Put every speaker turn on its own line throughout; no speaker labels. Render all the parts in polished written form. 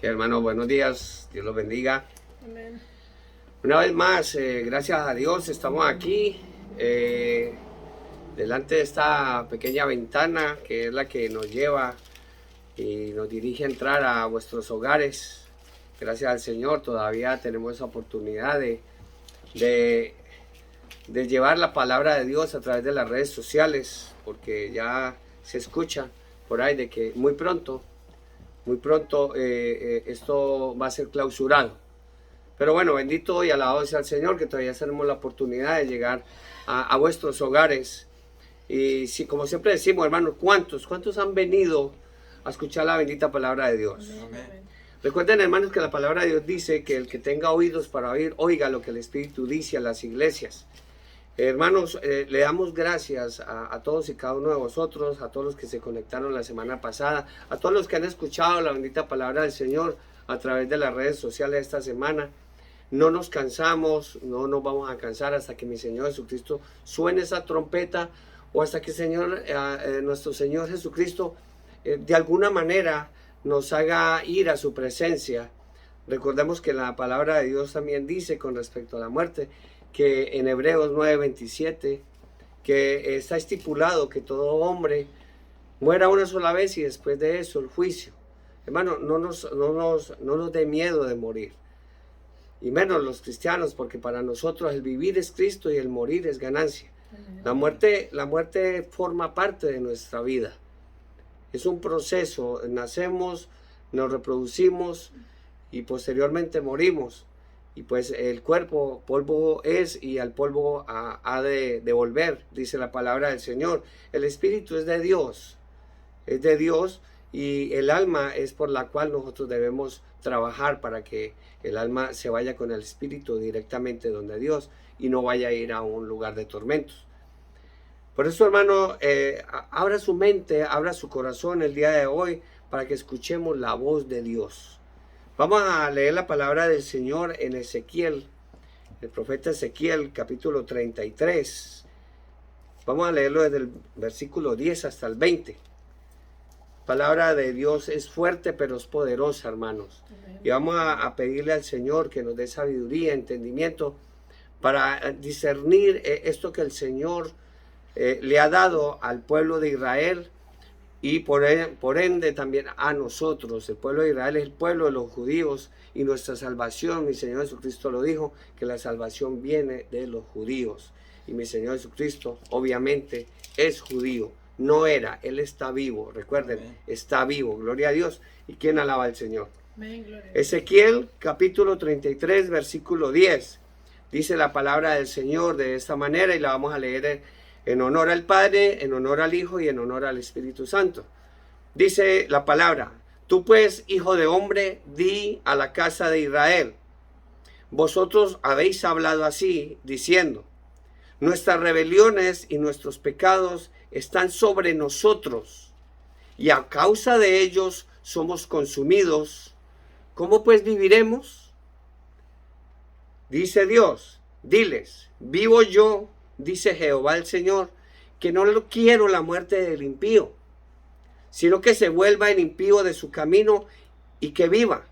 Que hermanos, buenos días, Dios los bendiga.
Amén.
Una vez más, gracias a Dios, estamos aquí delante de esta pequeña ventana que es la que nos lleva y nos dirige a entrar a vuestros hogares. Gracias al Señor, todavía tenemos esa oportunidad de, de llevar la palabra de Dios a través de las redes sociales, porque ya se escucha por ahí de que muy pronto esto va a ser clausurado. Pero bueno, bendito y alabado sea el Señor, que todavía tenemos la oportunidad de llegar a vuestros hogares. Y si, como siempre decimos, hermanos, ¿cuántos han venido a escuchar la bendita palabra de Dios?
Amén.
Recuerden, hermanos, que la palabra de Dios dice que el que tenga oídos para oír, oiga lo que el Espíritu dice a las iglesias. Hermanos, le damos gracias a todos y cada uno de vosotros, a todos los que se conectaron la semana pasada, a todos los que han escuchado la bendita palabra del Señor a través de las redes sociales esta semana. No nos cansamos, no nos vamos a cansar hasta que mi Señor Jesucristo suene esa trompeta o hasta que nuestro Señor Jesucristo de alguna manera nos haga ir a su presencia. Recordemos que la palabra de Dios también dice con respecto a la muerte, que en Hebreos 9:27, que está estipulado que todo hombre muera una sola vez y después de eso el juicio. Hermano, no nos dé miedo de morir, y menos los cristianos, porque para nosotros el vivir es Cristo y el morir es ganancia. La muerte forma parte de nuestra vida. Es un proceso, nacemos, nos reproducimos y posteriormente morimos. Y pues el cuerpo polvo es y al polvo ha de volver, dice la palabra del Señor. El espíritu es de Dios y el alma es por la cual nosotros debemos trabajar para que el alma se vaya con el espíritu directamente donde Dios y no vaya a ir a un lugar de tormentos. Por eso, hermano, abra su mente, abra su corazón el día de hoy para que escuchemos la voz de Dios. Vamos a leer la palabra del Señor en Ezequiel, el profeta Ezequiel, capítulo 33. Vamos a leerlo desde el versículo 10 hasta el 20. La palabra de Dios es fuerte, pero es poderosa, hermanos. Amén. Y vamos a pedirle al Señor que nos dé sabiduría, entendimiento, para discernir esto que el Señor le ha dado al pueblo de Israel. Y por ende también a nosotros. El pueblo de Israel es el pueblo de los judíos y nuestra salvación, mi Señor Jesucristo lo dijo, que la salvación viene de los judíos. Y mi Señor Jesucristo obviamente es judío, no era, Él está vivo, recuerden, amén, está vivo, gloria a Dios. ¿Y quién alaba al Señor?
Amén, gloria.
Ezequiel capítulo 33 versículo 10, dice la palabra del Señor de esta manera y la vamos a leer en honor al Padre, en honor al Hijo y en honor al Espíritu Santo. Dice la palabra: tú pues, hijo de hombre, di a la casa de Israel, vosotros habéis hablado así, diciendo, nuestras rebeliones y nuestros pecados están sobre nosotros, y a causa de ellos somos consumidos. ¿Cómo pues viviremos? Dice Dios, diles, vivo yo, dice Jehová el Señor, que no quiero la muerte del impío, sino que se vuelva el impío de su camino y que viva.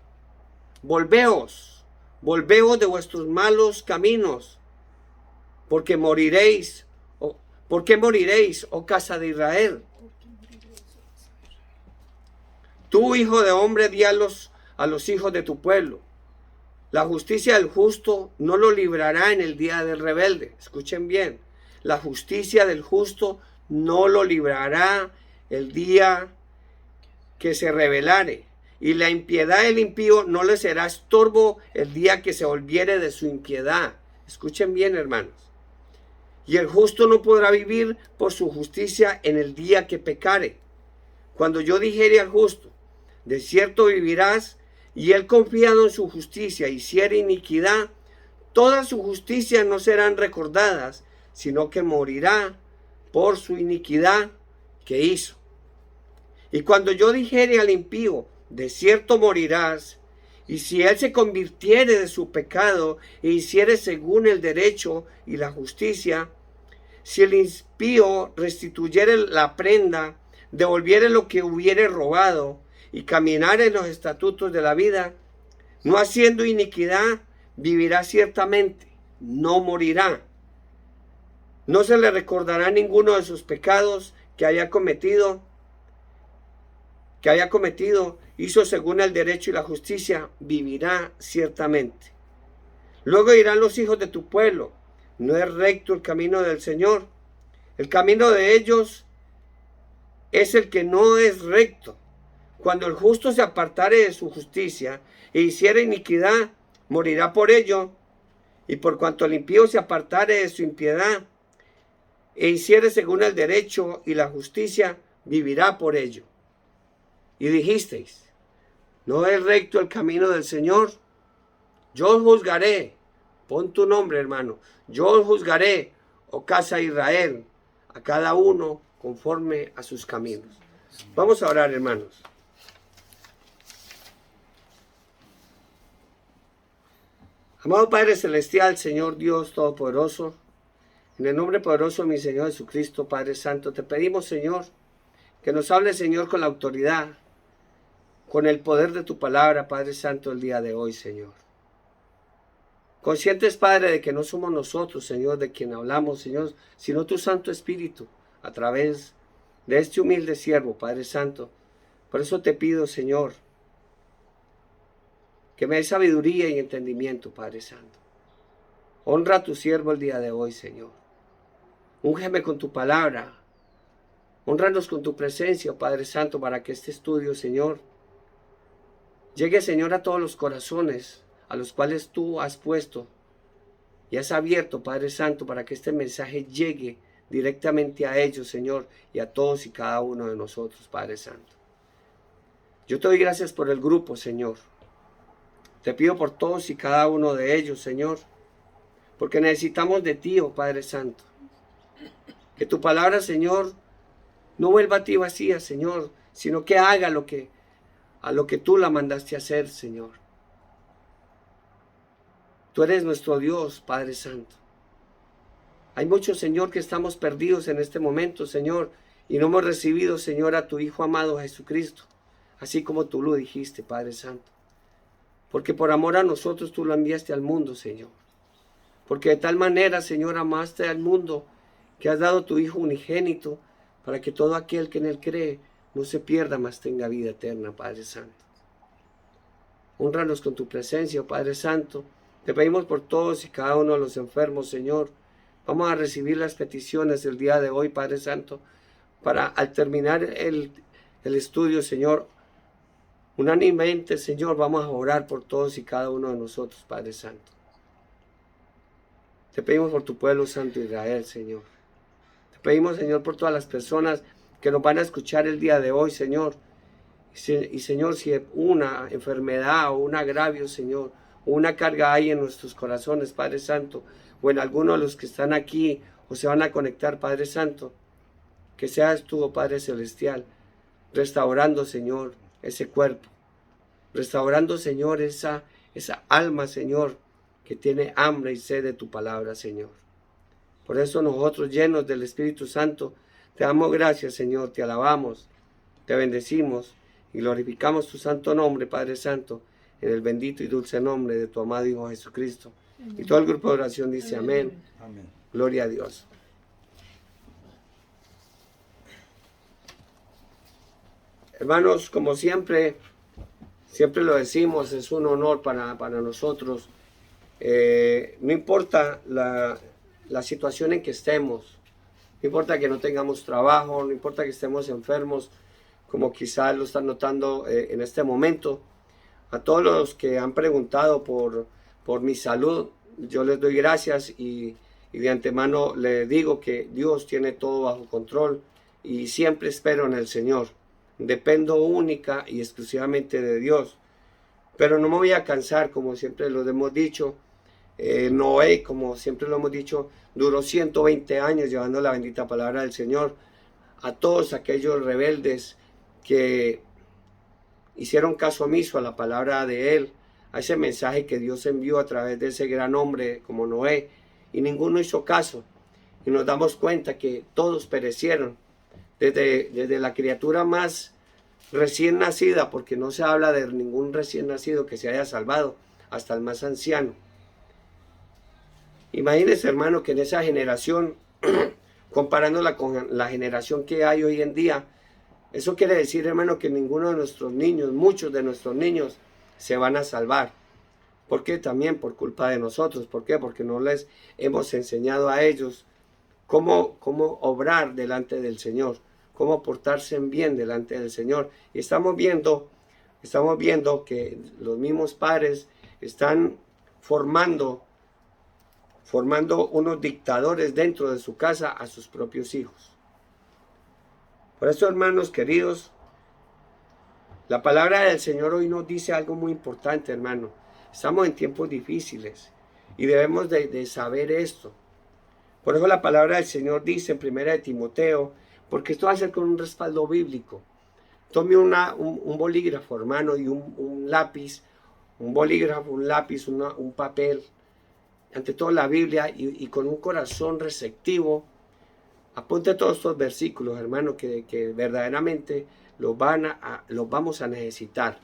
Volveos de vuestros malos caminos, porque moriréis. ¿Por qué moriréis, oh casa de Israel? Tú, hijo de hombre, di a los hijos de tu pueblo, la justicia del justo no lo librará en el día del rebelde. Escuchen bien. La justicia del justo no lo librará el día que se rebelare. Y la impiedad del impío no le será estorbo el día que se volviere de su impiedad. Escuchen bien, hermanos. Y el justo no podrá vivir por su justicia en el día que pecare. Cuando yo dijere al justo, de cierto vivirás, y él confiado en su justicia hiciere iniquidad, todas sus justicias no serán recordadas, sino que morirá por su iniquidad que hizo. Y cuando yo dijere al impío, de cierto morirás, y si él se convirtiere de su pecado e hiciere según el derecho y la justicia, si el impío restituyere la prenda, devolviere lo que hubiere robado, y caminar en los estatutos de la vida, no haciendo iniquidad, vivirá ciertamente, no morirá. No se le recordará ninguno de sus pecados que haya cometido, hizo según el derecho y la justicia, vivirá ciertamente. Luego dirán los hijos de tu pueblo, no es recto el camino del Señor. El camino de ellos es el que no es recto. Cuando el justo se apartare de su justicia e hiciere iniquidad, morirá por ello. Y por cuanto el impío se apartare de su impiedad e hiciere según el derecho y la justicia, vivirá por ello. Y dijisteis, ¿no es recto el camino del Señor? Yo os juzgaré. Pon tu nombre, hermano. Yo os juzgaré, oh casa de Israel, a cada uno conforme a sus caminos. Vamos a orar, hermanos. Amado Padre Celestial, Señor Dios Todopoderoso, en el nombre poderoso de mi Señor Jesucristo, Padre Santo, te pedimos, Señor, que nos hables, Señor, con la autoridad, con el poder de tu palabra, Padre Santo, el día de hoy, Señor. Conscientes, Padre, de que no somos nosotros, Señor, de quien hablamos, Señor, sino tu Santo Espíritu, a través de este humilde siervo, Padre Santo. Por eso te pido, Señor, que me des sabiduría y entendimiento, Padre Santo. Honra a tu siervo el día de hoy, Señor. Úngeme con tu palabra. Honranos con tu presencia, Padre Santo, para que este estudio, Señor, llegue, Señor, a todos los corazones a los cuales tú has puesto y has abierto, Padre Santo, para que este mensaje llegue directamente a ellos, Señor, y a todos y cada uno de nosotros, Padre Santo. Yo te doy gracias por el grupo, Señor. Te pido por todos y cada uno de ellos, Señor, porque necesitamos de ti, oh Padre Santo. Que tu palabra, Señor, no vuelva a ti vacía, Señor, sino que haga a lo que tú la mandaste a hacer, Señor. Tú eres nuestro Dios, Padre Santo. Hay muchos, Señor, que estamos perdidos en este momento, Señor, y no hemos recibido, Señor, a tu Hijo amado Jesucristo, así como tú lo dijiste, Padre Santo. Porque por amor a nosotros tú lo enviaste al mundo, Señor. Porque de tal manera, Señor, amaste al mundo, que has dado tu Hijo unigénito, para que todo aquel que en él cree no se pierda, mas tenga vida eterna, Padre Santo. Hónranos con tu presencia, oh Padre Santo. Te pedimos por todos y cada uno de los enfermos, Señor. Vamos a recibir las peticiones del día de hoy, Padre Santo, para al terminar el estudio, Señor, unánimemente, Señor, vamos a orar por todos y cada uno de nosotros, Padre Santo. Te pedimos por tu pueblo santo Israel, Señor. Te pedimos, Señor, por todas las personas que nos van a escuchar el día de hoy, Señor. Y Señor, si una enfermedad o un agravio, Señor, o una carga hay en nuestros corazones, Padre Santo, o en alguno de los que están aquí o se van a conectar, Padre Santo, que seas tú, oh Padre Celestial, restaurando, Señor, ese cuerpo, restaurando, Señor, esa alma, Señor, que tiene hambre y sed de tu palabra, Señor. Por eso nosotros, llenos del Espíritu Santo, te damos gracias, Señor, te alabamos, te bendecimos y glorificamos tu santo nombre, Padre Santo, en el bendito y dulce nombre de tu amado Hijo Jesucristo. Amén. Y todo el grupo de oración dice amén. Amén. Gloria a Dios. Hermanos, como siempre lo decimos, es un honor para nosotros. No importa la situación en que estemos, no importa que no tengamos trabajo, no importa que estemos enfermos, como quizás lo están notando en este momento. A todos los que han preguntado por mi salud, yo les doy gracias y de antemano les digo que Dios tiene todo bajo control y siempre espero en el Señor. Dependo única y exclusivamente de Dios. Pero no me voy a cansar, como siempre lo hemos dicho. Noé, como siempre lo hemos dicho, duró 120 años llevando la bendita palabra del Señor a todos aquellos rebeldes que hicieron caso omiso a la palabra de Él, a ese mensaje que Dios envió a través de ese gran hombre como Noé, y ninguno hizo caso. Y nos damos cuenta que todos perecieron, desde la criatura más recién nacida, porque no se habla de ningún recién nacido que se haya salvado, hasta el más anciano. Imagínense, hermano, que en esa generación, comparándola con la generación que hay hoy en día, eso quiere decir, hermano, que ninguno de nuestros niños, muchos de nuestros niños, se van a salvar. ¿Por qué? También por culpa de nosotros. ¿Por qué? Porque no les hemos enseñado a ellos cómo obrar delante del Señor, cómo portarse bien delante del Señor. Y estamos viendo que los mismos padres están formando unos dictadores dentro de su casa a sus propios hijos. Por eso, hermanos queridos, la palabra del Señor hoy nos dice algo muy importante, hermano. Estamos en tiempos difíciles y debemos de saber esto. Por eso la palabra del Señor dice en 1 de Timoteo, porque esto va a ser con un respaldo bíblico. Tome un bolígrafo, hermano, y un lápiz, un bolígrafo, un lápiz, un papel, ante todo la Biblia, y con un corazón receptivo, apunte todos estos versículos, hermano, que verdaderamente los vamos a necesitar.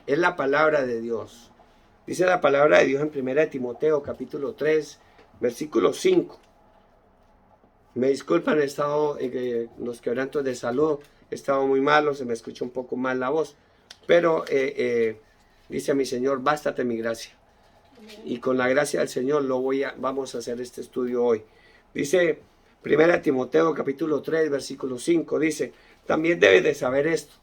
Es la palabra de Dios. Dice la palabra de Dios en 1 de Timoteo, capítulo 3, versículo 5. Me disculpan, he estado en los quebrantos de salud, he estado muy malo, se me escucha un poco mal la voz, pero dice mi Señor, bástate mi gracia. Y con la gracia del Señor vamos a hacer este estudio hoy. Dice 1 Timoteo capítulo 3, versículo 5, dice, también debes de saber esto.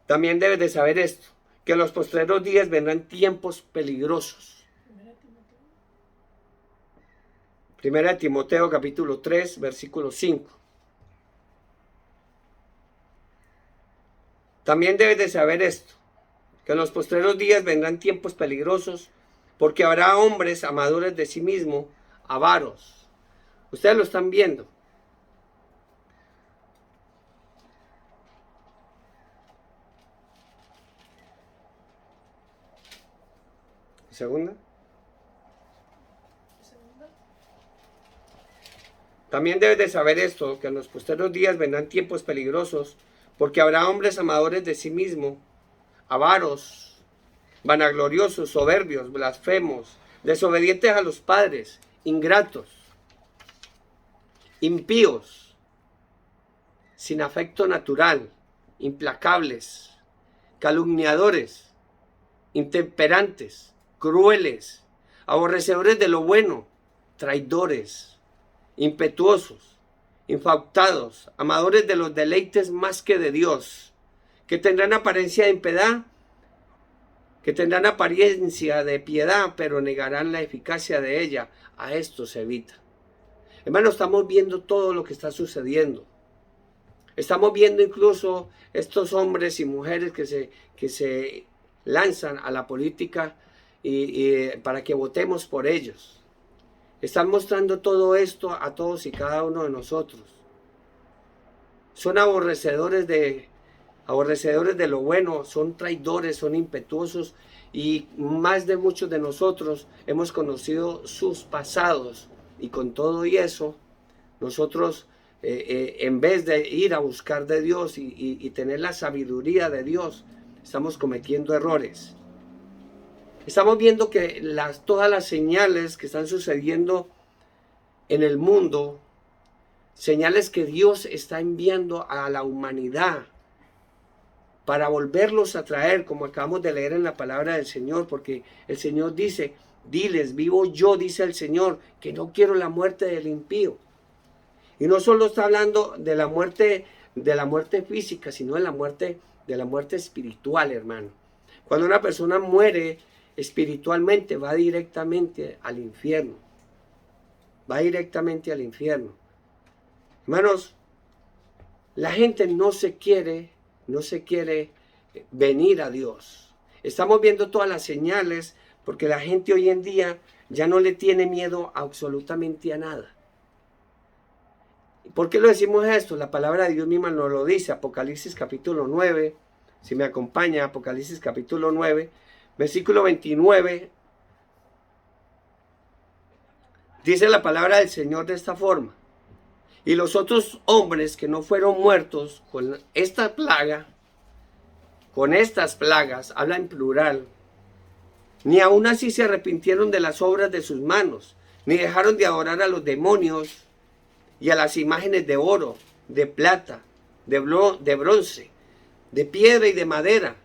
También debes de saber esto, que en los postreros días vendrán tiempos peligrosos. 1 Timoteo capítulo 3, versículo 5. También debes de saber esto, que en los postreros días vendrán tiempos peligrosos, porque habrá hombres amadores de sí mismos, avaros. Ustedes lo están viendo. Segunda. También debes de saber esto, que en los postreros días vendrán tiempos peligrosos, porque habrá hombres amadores de sí mismos, avaros, vanagloriosos, soberbios, blasfemos, desobedientes a los padres, ingratos, impíos, sin afecto natural, implacables, calumniadores, intemperantes, crueles, aborrecedores de lo bueno, traidores, impetuosos, infautados, amadores de los deleites más que de Dios, que tendrán apariencia de impiedad, que tendrán apariencia de piedad, pero negarán la eficacia de ella. A esto se evita. Hermanos, estamos viendo todo lo que está sucediendo. Estamos viendo incluso estos hombres y mujeres que se lanzan a la política para que votemos por ellos. Están mostrando todo esto a todos y cada uno de nosotros. Son aborrecedores de lo bueno, son traidores, son impetuosos, y más de muchos de nosotros hemos conocido sus pasados, y con todo y eso, nosotros en vez de ir a buscar de Dios y tener la sabiduría de Dios, estamos cometiendo errores. Estamos viendo que todas las señales que están sucediendo en el mundo, señales que Dios está enviando a la humanidad para volverlos a traer, como acabamos de leer en la palabra del Señor, porque el Señor dice, diles, vivo yo, dice el Señor, que no quiero la muerte del impío. Y no solo está hablando de la muerte física, sino de la muerte espiritual, hermano. Cuando una persona muere espiritualmente, va directamente al infierno. Va directamente al infierno. Hermanos, la gente no se quiere venir a Dios. Estamos viendo todas las señales, porque la gente hoy en día ya no le tiene miedo absolutamente a nada. ¿Por qué lo decimos esto? La palabra de Dios misma nos lo dice, Apocalipsis capítulo 9, si me acompaña, Apocalipsis capítulo 9, versículo 29, dice la palabra del Señor de esta forma, Y los otros hombres que no fueron muertos con esta plaga, con estas plagas, habla en plural, ni aún así se arrepintieron de las obras de sus manos, ni dejaron de adorar a los demonios y a las imágenes de oro, de plata, de bronce, de piedra y de madera,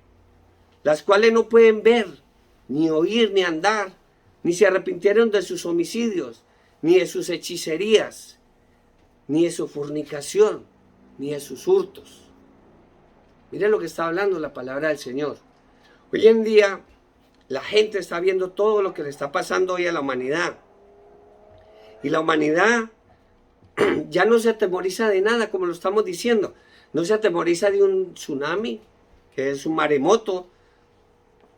las cuales no pueden ver, ni oír, ni andar, ni se arrepintieron de sus homicidios, ni de sus hechicerías, ni de su fornicación, ni de sus hurtos. Miren lo que está hablando la palabra del Señor. Hoy en día la gente está viendo todo lo que le está pasando hoy a la humanidad. Y la humanidad ya no se atemoriza de nada, como lo estamos diciendo. No se atemoriza de un tsunami, que es un maremoto.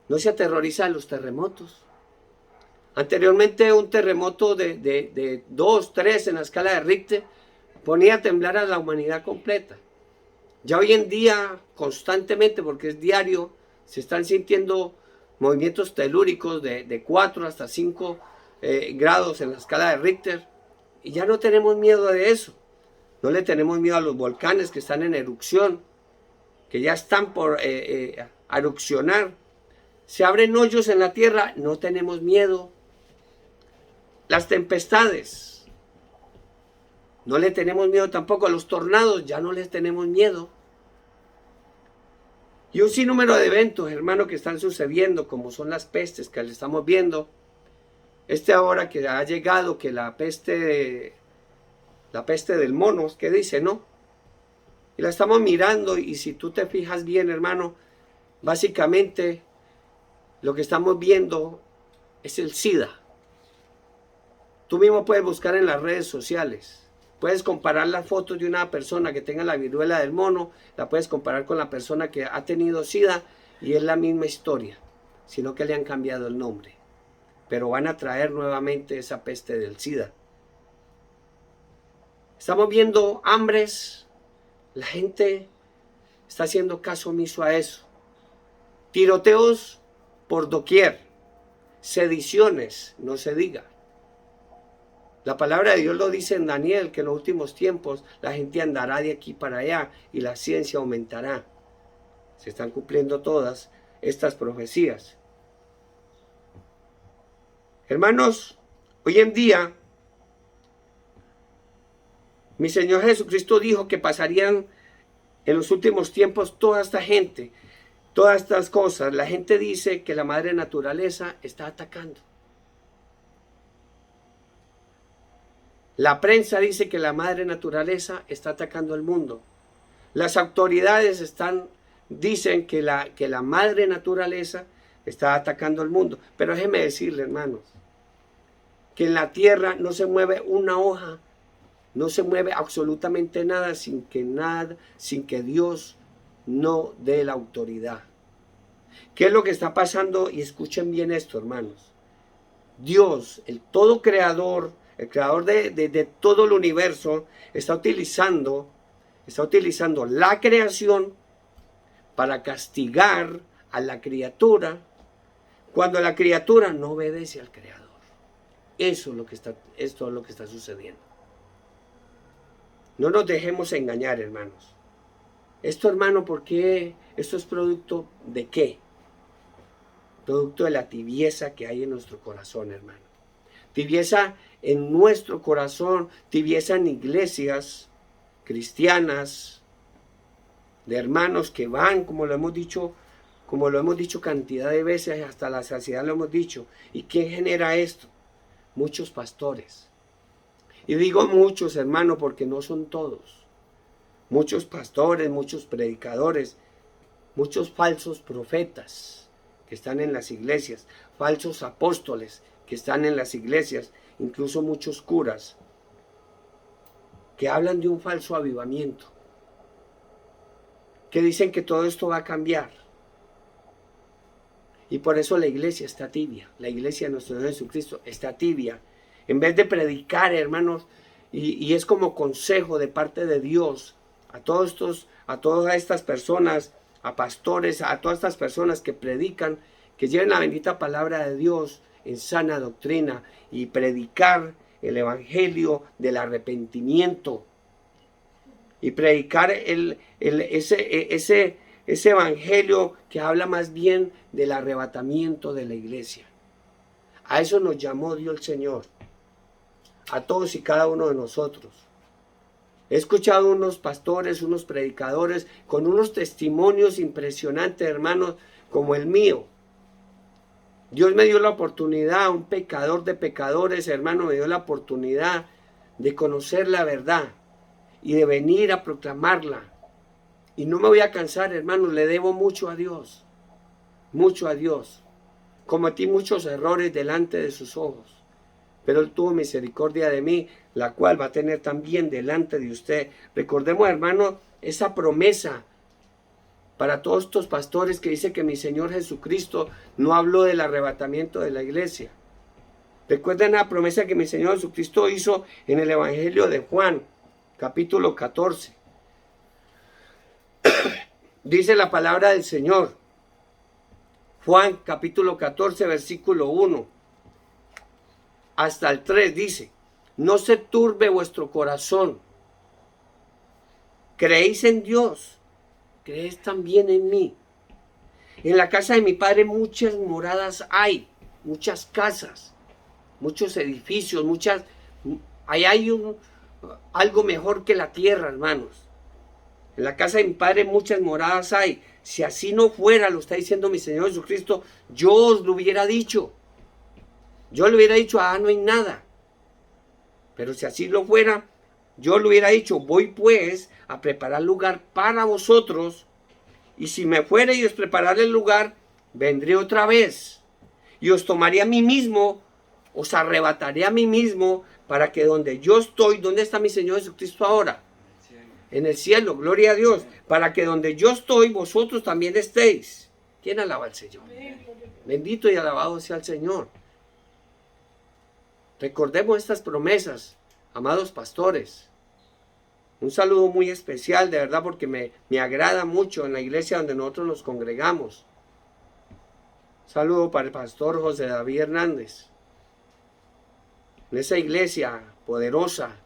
No se aterroriza de los terremotos. Anteriormente un terremoto de 2, 3 en la escala de Richter ponía a temblar a la humanidad completa. Ya hoy en día, constantemente, porque es diario, se están sintiendo movimientos telúricos de 4 hasta 5 grados en la escala de Richter. Y ya no tenemos miedo de eso. No le tenemos miedo a los volcanes que están en erupción, que ya están por erupcionar. Se abren hoyos en la tierra, no tenemos miedo. Las tempestades, no le tenemos miedo tampoco. A los tornados, ya no les tenemos miedo. Y un sinnúmero de eventos, hermano, que están sucediendo, como son las pestes que le estamos viendo. Ahora que ha llegado, que la peste del mono, ¿qué dice, no? Y la estamos mirando, y si tú te fijas bien, hermano, básicamente lo que estamos viendo es el SIDA. Tú mismo puedes buscar en las redes sociales. Puedes comparar las fotos de una persona que tenga la viruela del mono, la puedes comparar con la persona que ha tenido SIDA, y es la misma historia, sino que le han cambiado el nombre. Pero van a traer nuevamente esa peste del SIDA. Estamos viendo hambres. La gente está haciendo caso omiso a eso. Tiroteos por doquier. Sediciones, no se diga. La palabra de Dios lo dice en Daniel, que en los últimos tiempos la gente andará de aquí para allá y la ciencia aumentará. Se están cumpliendo todas estas profecías. Hermanos, hoy en día, mi Señor Jesucristo dijo que pasarían en los últimos tiempos toda esta gente, todas estas cosas. La gente dice que la madre naturaleza está atacando. La prensa dice que la madre naturaleza está atacando al mundo. Las autoridades dicen que la madre naturaleza está atacando al mundo. Pero déjeme decirle, hermanos, que en la tierra no se mueve una hoja, no se mueve absolutamente nada sin que Dios no dé la autoridad. ¿Qué es lo que está pasando? Y escuchen bien esto, hermanos. Dios, el todo creador, el creador de todo el universo, está utilizando la creación para castigar a la criatura cuando la criatura no obedece al creador. Esto es lo que está sucediendo. No nos dejemos engañar, hermanos. Esto, hermano, ¿por qué? Esto es producto de ¿qué? Producto de la tibieza que hay en nuestro corazón, hermano. Tibieza en nuestro corazón, tibieza en iglesias cristianas, de hermanos que van, como lo hemos dicho cantidad de veces, hasta la saciedad lo hemos dicho. ¿Y quién genera esto? Muchos pastores. Y digo muchos, hermano, porque no son todos. Muchos pastores, muchos predicadores, muchos falsos profetas que están en las iglesias, falsos apóstoles que están en las iglesias, incluso muchos curas que hablan de un falso avivamiento, que dicen que todo esto va a cambiar. Y por eso la iglesia está tibia, la iglesia de nuestro Señor Jesucristo está tibia. En vez de predicar, hermanos, y es como consejo de parte de Dios a todas estas personas, a pastores, a todas estas personas que predican, que lleven la bendita palabra de Dios en sana doctrina y predicar el evangelio del arrepentimiento, y predicar ese evangelio que habla más bien del arrebatamiento de la iglesia. A eso nos llamó Dios el Señor, a todos y cada uno de nosotros. He escuchado unos pastores, unos predicadores con unos testimonios impresionantes, hermanos, como el mío. Dios me dio la oportunidad, un pecador de pecadores, hermano, me dio la oportunidad de conocer la verdad y de venir a proclamarla. Y no me voy a cansar, hermano, le debo mucho a Dios, mucho a Dios. Cometí muchos errores delante de sus ojos, pero Él tuvo misericordia de mí, la cual va a tener también delante de usted. Recordemos, hermano, esa promesa para todos estos pastores que dice que mi Señor Jesucristo no habló del arrebatamiento de la iglesia. Recuerden la promesa que mi Señor Jesucristo hizo en el Evangelio de Juan, capítulo 14. Dice la palabra del Señor. Juan, capítulo 14, versículo 1 hasta el 3 dice: no se turbe vuestro corazón. Creéis en Dios, creéis también en mí. En la casa de mi Padre muchas moradas hay, muchas casas, muchos edificios, ahí hay algo mejor que la tierra, hermanos. En la casa de mi Padre muchas moradas hay. Si así no fuera, lo está diciendo mi Señor Jesucristo, yo os lo hubiera dicho. Yo le hubiera dicho, no hay nada. Pero si así lo fuera, yo le hubiera dicho, voy pues a preparar lugar para vosotros, y si me fuere y os prepararé el lugar, vendré otra vez, y os tomaré a mí mismo, os arrebataré a mí mismo, para que donde yo estoy, ¿dónde está mi Señor Jesucristo ahora? En el cielo, gloria a Dios, para que donde yo estoy, vosotros también estéis. ¿Quién alaba al Señor? Bendito y alabado sea el Señor. Recordemos estas promesas, amados pastores. Un saludo muy especial, de verdad, porque me agrada mucho en la iglesia donde nosotros nos congregamos. Un saludo para el pastor José David Hernández. En esa iglesia poderosa,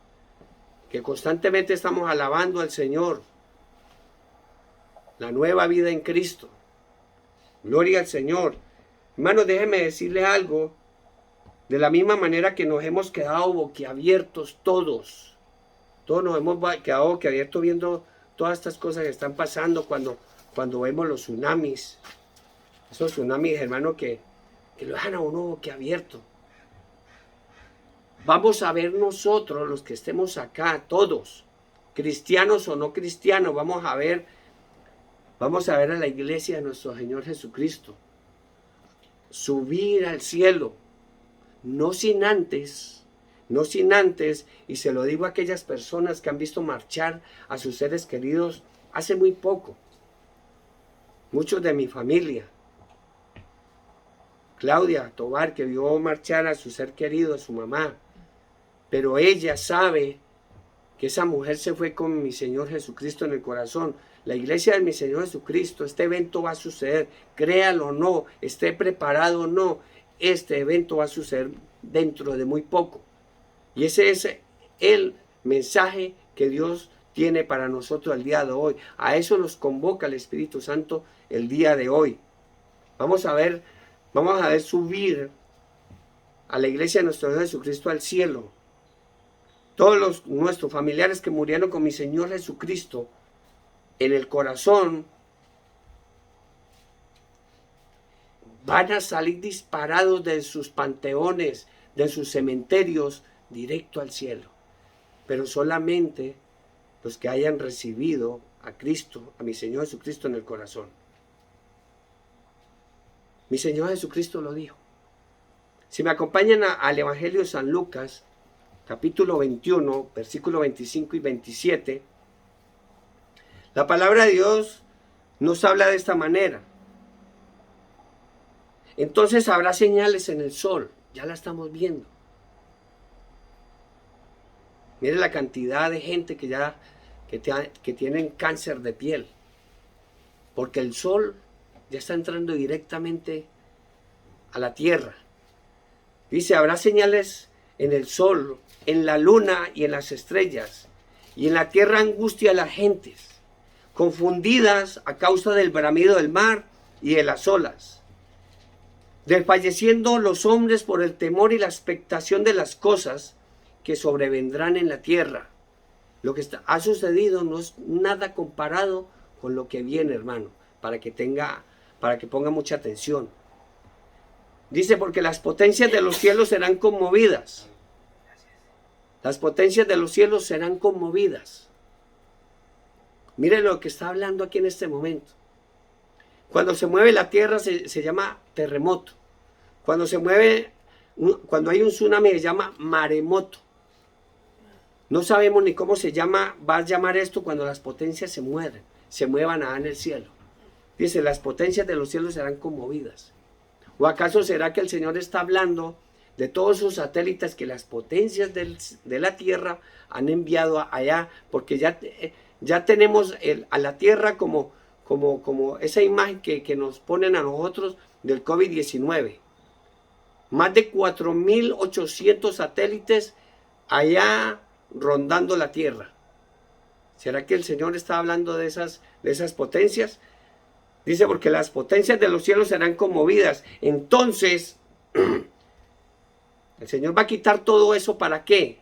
que constantemente estamos alabando al Señor. La nueva vida en Cristo. Gloria al Señor. Hermanos, déjenme decirle algo. De la misma manera que nos hemos quedado boquiabiertos todos. Todos nos hemos quedado boquiabiertos viendo todas estas cosas que están pasando cuando vemos los tsunamis. Esos tsunamis, hermano, que lo dejan a uno boquiabierto. Vamos a ver nosotros, los que estemos acá, todos, cristianos o no cristianos, vamos a ver a la iglesia de nuestro Señor Jesucristo subir al cielo, no sin antes, y se lo digo a aquellas personas que han visto marchar a sus seres queridos hace muy poco, muchos de mi familia. Claudia Tobar, que vio marchar a su ser querido, a su mamá, pero ella sabe que esa mujer se fue con mi Señor Jesucristo en el corazón. La iglesia de mi Señor Jesucristo, este evento va a suceder, créalo o no, esté preparado o no, este evento va a suceder dentro de muy poco. Y ese es el mensaje que Dios tiene para nosotros el día de hoy. A eso nos convoca el Espíritu Santo el día de hoy. Vamos a ver subir a la iglesia de nuestro Señor Jesucristo al cielo. Todos nuestros familiares que murieron con mi Señor Jesucristo en el corazón van a salir disparados de sus panteones, de sus cementerios, directo al cielo. Pero solamente los que hayan recibido a Cristo, a mi Señor Jesucristo en el corazón. Mi Señor Jesucristo lo dijo. Si me acompañan al Evangelio de San Lucas, capítulo 21, versículos 25 y 27, la palabra de Dios nos habla de esta manera. Entonces habrá señales en el sol, ya la estamos viendo. Mire la cantidad de gente que tienen cáncer de piel, porque el sol ya está entrando directamente a la tierra. Dice, habrá señales en el sol, en la luna y en las estrellas, y en la tierra angustia a las gentes, confundidas a causa del bramido del mar y de las olas, desfalleciendo los hombres por el temor y la expectación de las cosas que sobrevendrán en la tierra. Lo que ha sucedido no es nada comparado con lo que viene, hermano, para que ponga mucha atención. Dice, porque las potencias de los cielos serán conmovidas. Las potencias de los cielos serán conmovidas. Mire lo que está hablando aquí en este momento. Cuando se mueve la tierra se llama terremoto. Cuando hay un tsunami se llama maremoto. No sabemos ni cómo va a llamar esto cuando las potencias se muevan allá en el cielo. Dice, las potencias de los cielos serán conmovidas. ¿O acaso será que el Señor está hablando de todos esos satélites que las potencias de la tierra han enviado allá? Porque ya tenemos a la tierra como esa imagen que nos ponen a nosotros del COVID-19. Más de 4.800 satélites allá rondando la tierra. ¿Será que el Señor está hablando de esas potencias? Dice, porque las potencias de los cielos serán conmovidas. Entonces, el Señor va a quitar todo eso, ¿para qué?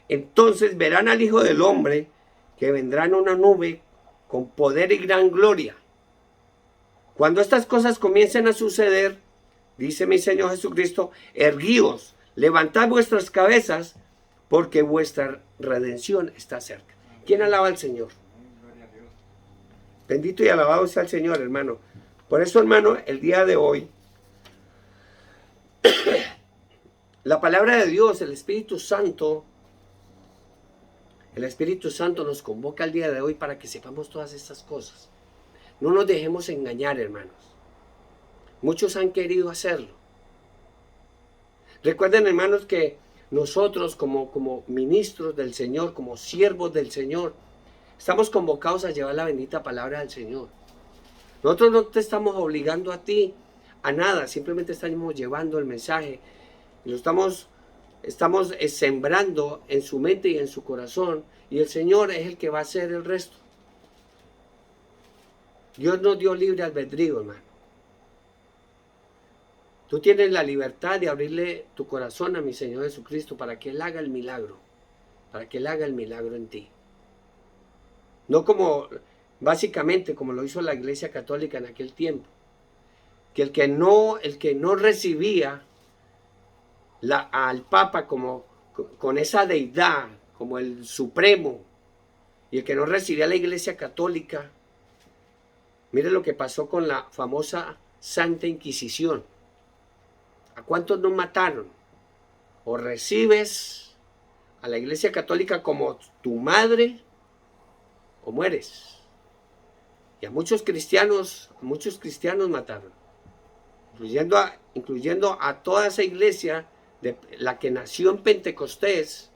Entonces verán al Hijo del Hombre que vendrá en una nube con poder y gran gloria. Cuando estas cosas comiencen a suceder, dice mi Señor Jesucristo, erguíos, levantad vuestras cabezas, porque vuestra redención está cerca. ¿Quién alaba al Señor? Bendito y alabado sea el Señor, hermano. Por eso, hermano, el día de hoy, la palabra de Dios, el Espíritu Santo nos convoca el día de hoy para que sepamos todas estas cosas. No nos dejemos engañar, hermanos. Muchos han querido hacerlo. Recuerden, hermanos, que nosotros como ministros del Señor, como siervos del Señor, estamos convocados a llevar la bendita palabra del Señor. Nosotros no te estamos obligando a ti a nada, simplemente estamos llevando el mensaje. Y lo estamos sembrando en su mente y en su corazón, y el Señor es el que va a hacer el resto. Dios nos dio libre albedrío, hermano. Tú tienes la libertad de abrirle tu corazón a mi Señor Jesucristo para que Él haga el milagro, en ti. No básicamente como lo hizo la Iglesia Católica en aquel tiempo, que el que no recibía al Papa con esa deidad, como el Supremo, y el que no recibía a la Iglesia Católica, mire lo que pasó con la famosa Santa Inquisición. ¿A cuántos nos mataron? O recibes a la Iglesia Católica como tu madre, o mueres. Y a muchos cristianos mataron, incluyendo a toda esa iglesia de la que nació en Pentecostés,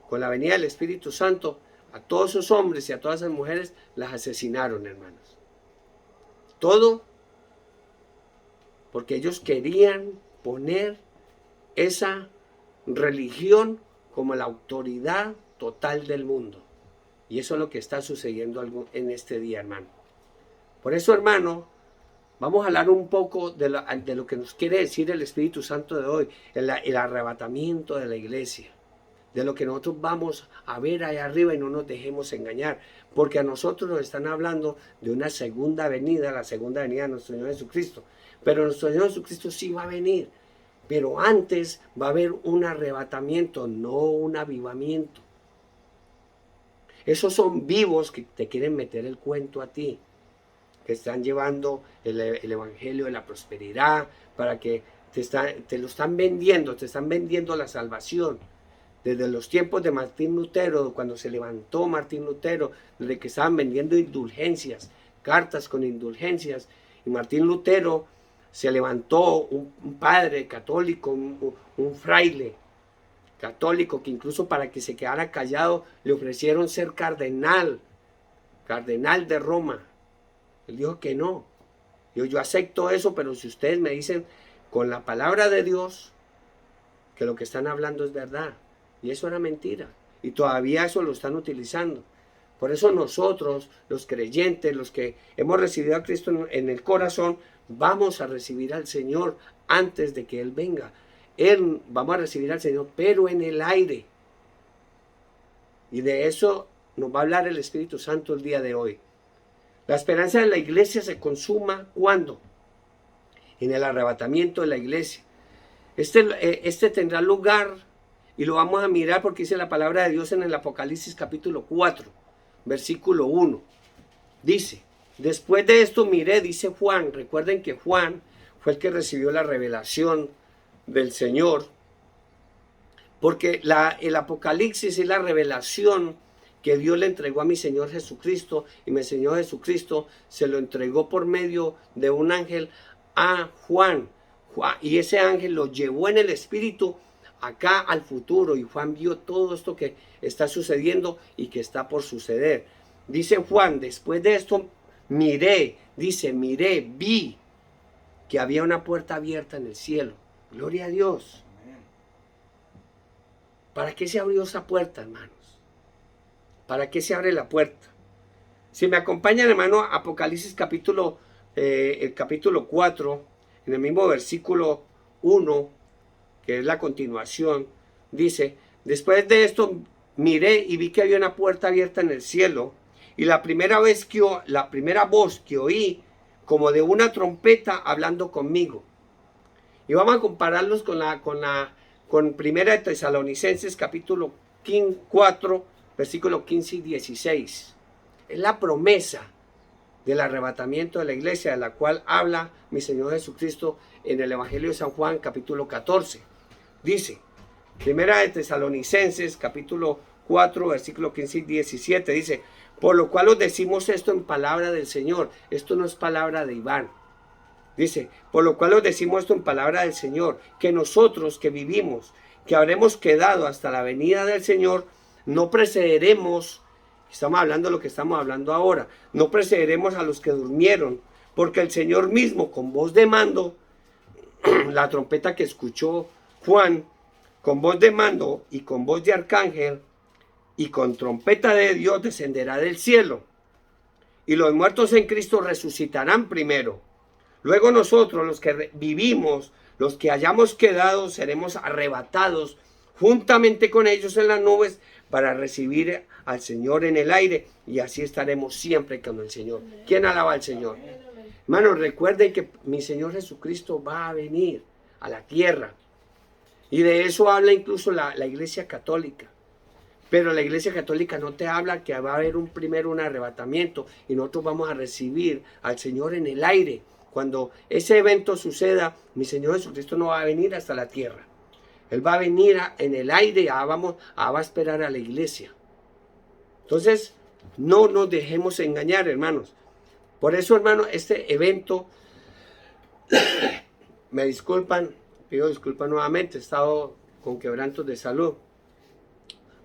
con la venida del Espíritu Santo. A todos esos hombres y a todas esas mujeres las asesinaron, hermanos. Todo porque ellos querían poner esa religión como la autoridad total del mundo. Y eso es lo que está sucediendo en este día, hermano. Por eso, hermano, vamos a hablar un poco de lo que nos quiere decir el Espíritu Santo de hoy, el arrebatamiento de la iglesia, de lo que nosotros vamos a ver allá arriba, y no nos dejemos engañar, porque a nosotros nos están hablando de una segunda venida, la segunda venida de nuestro Señor Jesucristo. Pero nuestro Señor Jesucristo sí va a venir, pero antes va a haber un arrebatamiento, no un avivamiento. Esos son vivos que te quieren meter el cuento a ti, que están llevando el evangelio de la prosperidad, para que te lo están vendiendo, te están vendiendo la salvación. Desde los tiempos de Martín Lutero, cuando se levantó Martín Lutero, desde que estaban vendiendo indulgencias, cartas con indulgencias, y Martín Lutero se levantó un padre católico, un fraile católico, que incluso para que se quedara callado le ofrecieron ser cardenal de Roma. Él dijo que no. Yo acepto eso, pero si ustedes me dicen con la palabra de Dios que lo que están hablando es verdad. Y eso era mentira. y todavía eso lo están utilizando. Por eso nosotros, los creyentes, los que hemos recibido a Cristo en el corazón, vamos a recibir al Señor antes de que Él venga. Vamos a recibir al Señor, pero en el aire. Y de eso nos va a hablar el Espíritu Santo el día de hoy. La esperanza de la iglesia se consuma ¿cuándo? En el arrebatamiento de la iglesia. Este tendrá lugar y lo vamos a mirar porque dice la palabra de Dios en el Apocalipsis capítulo 4, versículo 1. Dice, después de esto miré, dice Juan. Recuerden que Juan fue el que recibió la revelación del Señor. Porque el Apocalipsis es la revelación que Dios le entregó a mi Señor Jesucristo. Y mi Señor Jesucristo se lo entregó por medio de un ángel a Juan. Y ese ángel lo llevó en el espíritu acá al futuro. Y Juan vio todo esto que está sucediendo y que está por suceder. Dice Juan, después de esto miré, vi que había una puerta abierta en el cielo. Gloria a Dios. ¿Para qué se abrió esa puerta, hermanos? ¿Para qué se abre la puerta? Si me acompañan, hermano, Apocalipsis capítulo 4, en el mismo versículo 1, que es la continuación, dice, después de esto miré y vi que había una puerta abierta en el cielo, y la primera voz que oí, como de una trompeta hablando conmigo. Y vamos a compararlos con Primera de Tesalonicenses capítulo 4, versículo 15 y 16. Es la promesa del arrebatamiento de la iglesia, de la cual habla mi Señor Jesucristo en el Evangelio de San Juan capítulo 14. Dice, Primera de Tesalonicenses capítulo 4, versículo 15 y 17, dice, por lo cual os decimos esto en palabra del Señor. Esto no es palabra de Iván. Dice, por lo cual os decimos esto en palabra del Señor, que nosotros que vivimos, que habremos quedado hasta la venida del Señor, no precederemos, estamos hablando de lo que estamos hablando ahora, no precederemos a los que durmieron, porque el Señor mismo con voz de mando, la trompeta que escuchó Juan, con voz de mando y con voz de arcángel y con trompeta de Dios descenderá del cielo, y los muertos en Cristo resucitarán primero. Luego nosotros, los que vivimos, los que hayamos quedado, seremos arrebatados juntamente con ellos en las nubes para recibir al Señor en el aire, y así estaremos siempre con el Señor. ¿Quién alaba al Señor? Hermanos, recuerden que mi Señor Jesucristo va a venir a la tierra, y de eso habla incluso la Iglesia Católica. Pero la Iglesia Católica no te habla que va a haber primero un arrebatamiento y nosotros vamos a recibir al Señor en el aire. Cuando ese evento suceda, mi Señor Jesucristo no va a venir hasta la tierra. Él va a venir en el aire, va a esperar a la iglesia. Entonces, no nos dejemos engañar, hermanos. Por eso, hermano, este evento, me disculpan, pido disculpas nuevamente, he estado con quebrantos de salud.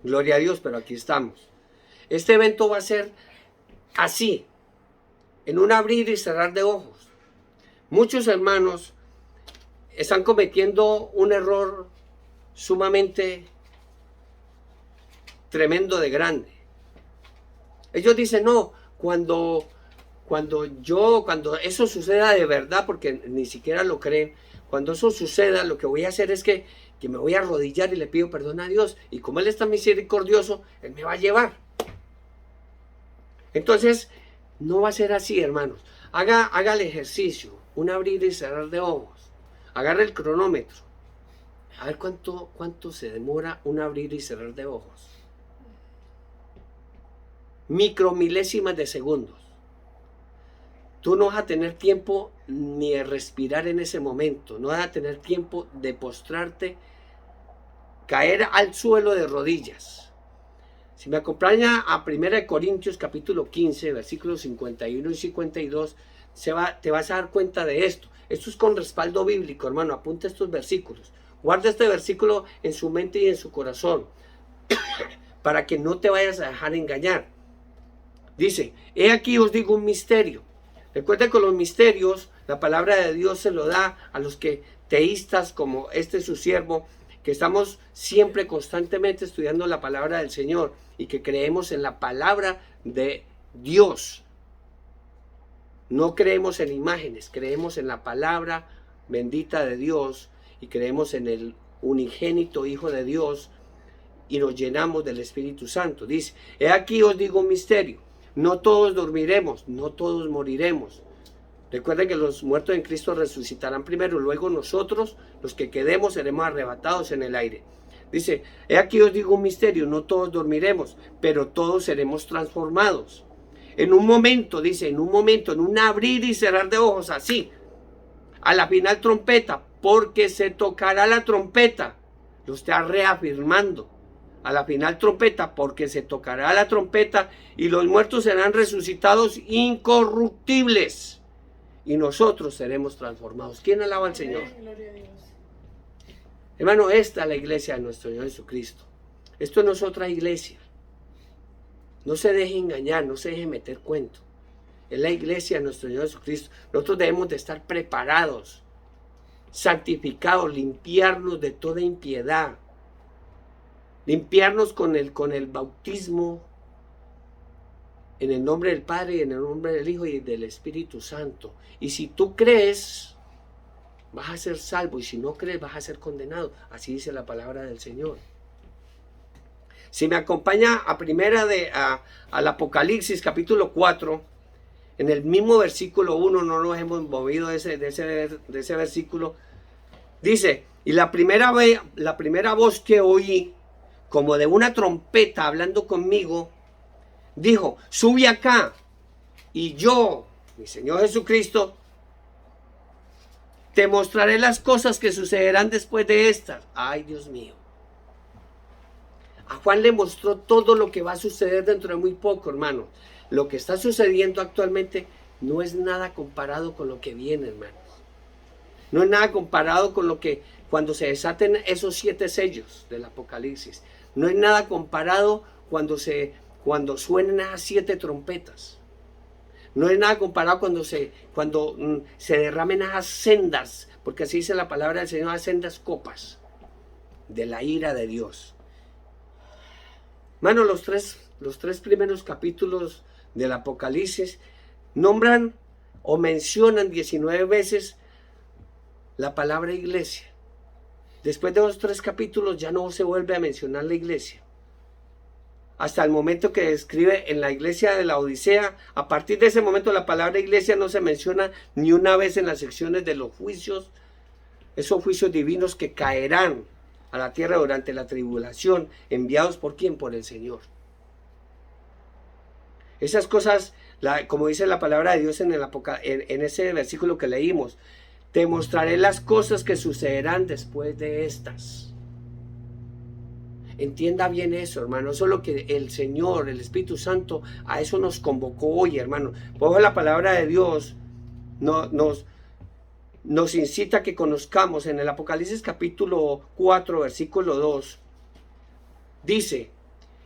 Gloria a Dios, pero aquí estamos. Este evento va a ser así, en un abrir y cerrar de ojos. Muchos hermanos están cometiendo un error sumamente tremendo de grande. Ellos dicen, no, cuando eso suceda de verdad, porque ni siquiera lo creen, cuando eso suceda, lo que voy a hacer es que me voy a arrodillar y le pido perdón a Dios, y como Él está misericordioso, Él me va a llevar. Entonces, no va a ser así, hermanos. Haga el ejercicio, un abrir y cerrar de ojos. Agarre el cronómetro. A ver cuánto se demora un abrir y cerrar de ojos. Micromilésimas de segundos. Tú no vas a tener tiempo ni de respirar en ese momento. No vas a tener tiempo de postrarte, caer al suelo de rodillas. Si me acompaña a 1 Corintios capítulo 15, versículos 51 y 52, te vas a dar cuenta de esto. Esto es con respaldo bíblico, hermano. Apunta estos versículos. Guarda este versículo en su mente y en su corazón para que no te vayas a dejar engañar. Dice, he aquí os digo un misterio. Recuerda que los misterios, la palabra de Dios se lo da a los que teístas como su siervo, que estamos siempre constantemente estudiando la palabra del Señor y que creemos en la palabra de Dios. No creemos en imágenes, creemos en la palabra bendita de Dios y creemos en el unigénito Hijo de Dios y nos llenamos del Espíritu Santo. Dice, he aquí os digo un misterio, no todos dormiremos, no todos moriremos. Recuerden que los muertos en Cristo resucitarán primero, luego nosotros, los que quedemos, seremos arrebatados en el aire. Dice, he aquí os digo un misterio, no todos dormiremos, pero todos seremos transformados. En un momento, dice, en un abrir y cerrar de ojos, así, a la final trompeta, porque se tocará la trompeta. Lo está reafirmando. A la final trompeta, porque se tocará la trompeta y los muertos serán resucitados incorruptibles y nosotros seremos transformados. ¿Quién alaba al Señor?
Gloria a Dios.
Hermano, esta es la iglesia de nuestro Señor Jesucristo. Esto no es otra iglesia. No se deje engañar, no se deje meter cuento. Es la iglesia de nuestro Señor Jesucristo. Nosotros debemos de estar preparados, santificados, limpiarnos de toda impiedad. Limpiarnos con el bautismo en el nombre del Padre y en el nombre del Hijo y del Espíritu Santo. Y si tú crees, vas a ser salvo, y si no crees, vas a ser condenado. Así dice la palabra del Señor. Si me acompaña al Apocalipsis capítulo 4, en el mismo versículo 1, no nos hemos movido de ese versículo, dice, y la primera voz que oí, como de una trompeta hablando conmigo, dijo, sube acá, y yo, mi Señor Jesucristo, te mostraré las cosas que sucederán después de estas. Ay, Dios mío. A Juan le mostró todo lo que va a suceder dentro de muy poco, hermano. Lo que está sucediendo actualmente no es nada comparado con lo que viene, hermanos. No es nada comparado con lo que cuando se desaten esos 7 sellos del Apocalipsis. No es nada comparado cuando suenen esas 7 trompetas. No es nada comparado cuando se derramen esas sendas, porque así dice la palabra del Señor, las sendas copas de la ira de Dios. Hermano, los tres primeros capítulos del Apocalipsis nombran o mencionan 19 veces la palabra iglesia. Después de los 3 capítulos ya no se vuelve a mencionar la iglesia. Hasta el momento que describe en la iglesia de la Odisea, a partir de ese momento la palabra iglesia no se menciona ni una vez en las secciones de los juicios, esos juicios divinos que caerán a la tierra durante la tribulación, enviados ¿por quién? Por el Señor. Esas cosas, como dice la palabra de Dios en ese versículo que leímos, te mostraré las cosas que sucederán después de estas. Entienda bien eso, hermano. Eso es lo que el Señor, el Espíritu Santo, a eso nos convocó hoy, hermano. Por la palabra de Dios nos incita a que conozcamos en el Apocalipsis capítulo 4, versículo 2. Dice,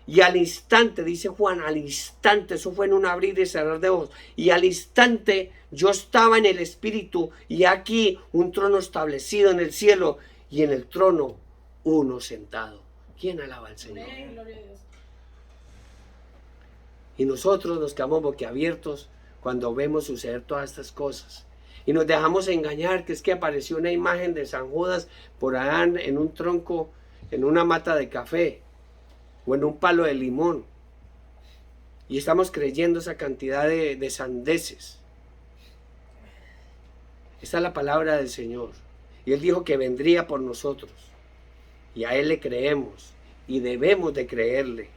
y al instante, dice Juan, al instante, eso fue en un abrir y cerrar de ojos, y al instante yo estaba en el Espíritu, y aquí un trono establecido en el cielo, y en el trono uno sentado. ¿Quién alaba al Señor?
Amén, gloria a Dios.
Y nosotros nos quedamos boquiabiertos cuando vemos suceder todas estas cosas. Y nos dejamos engañar, que es que apareció una imagen de San Judas por allá en un tronco, en una mata de café, o en un palo de limón. Y estamos creyendo esa cantidad de sandeces. Esta es la palabra del Señor. Y Él dijo que vendría por nosotros. Y a Él le creemos. Y debemos de creerle.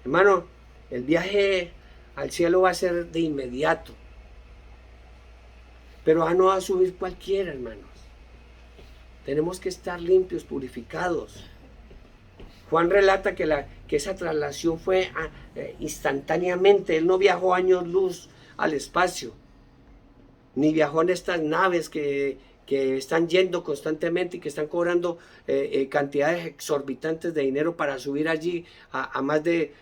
Hermano, el viaje al cielo va a ser de inmediato. Pero no va a subir cualquiera, hermanos. Tenemos que estar limpios, purificados. Juan relata que esa traslación fue instantáneamente. Él no viajó años luz al espacio. Ni viajó en estas naves que están yendo constantemente y que están cobrando cantidades exorbitantes de dinero para subir allí a más de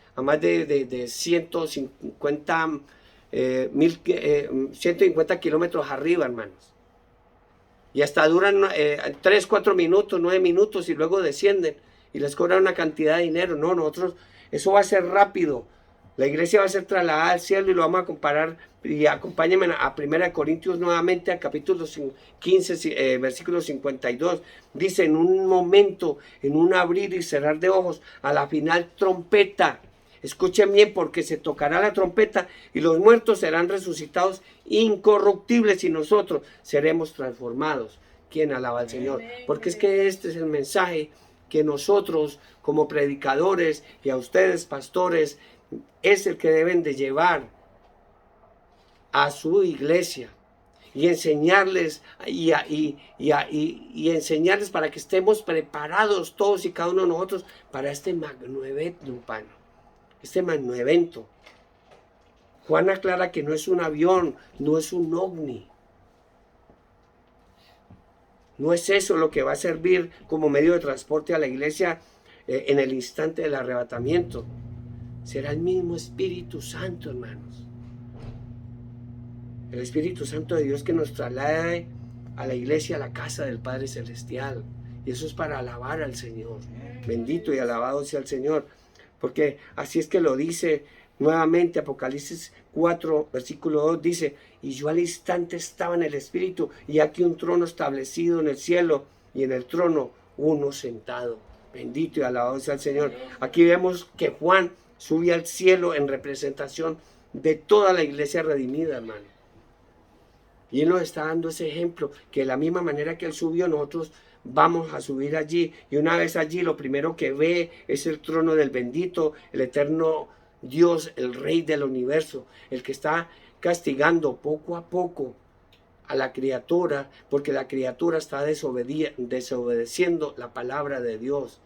150 kilómetros arriba, hermanos. Y hasta duran 3, 4 minutos, 9 minutos y luego descienden y les cobran una cantidad de dinero. No, nosotros, eso va a ser rápido. La iglesia va a ser trasladada al cielo y lo vamos a comparar. Y acompáñenme a 1 Corintios nuevamente, al capítulo 15, versículo 52. Dice, en un momento, en un abrir y cerrar de ojos, a la final trompeta. Escuchen bien, porque se tocará la trompeta y los muertos serán resucitados incorruptibles y nosotros seremos transformados. ¿Quién alaba al Señor? Porque es que este es el mensaje que nosotros como predicadores y a ustedes pastores es el que deben de llevar a su iglesia y enseñarles y enseñarles para que estemos preparados todos y cada uno de nosotros para este magno evento. Juan aclara que no es un avión, no es un ovni. No es eso lo que va a servir como medio de transporte a la iglesia en el instante del arrebatamiento. Será el mismo Espíritu Santo, hermanos. El Espíritu Santo de Dios que nos traslade a la iglesia, a la casa del Padre Celestial. Y eso es para alabar al Señor. Bendito y alabado sea el Señor. Porque así es que lo dice nuevamente Apocalipsis 4, versículo 2, dice, y yo al instante estaba en el Espíritu, y aquí un trono establecido en el cielo, y en el trono uno sentado. Bendito y alabado sea el Señor. Aquí vemos que Juan sube al cielo en representación de toda la iglesia redimida, hermano. Y Él nos está dando ese ejemplo, que de la misma manera que Él subió, nosotros vamos a subir allí. Y una vez allí, lo primero que ve es el trono del bendito, el eterno Dios, el Rey del universo, el que está castigando poco a poco a la criatura, porque la criatura está desobedeciendo la palabra de Dios.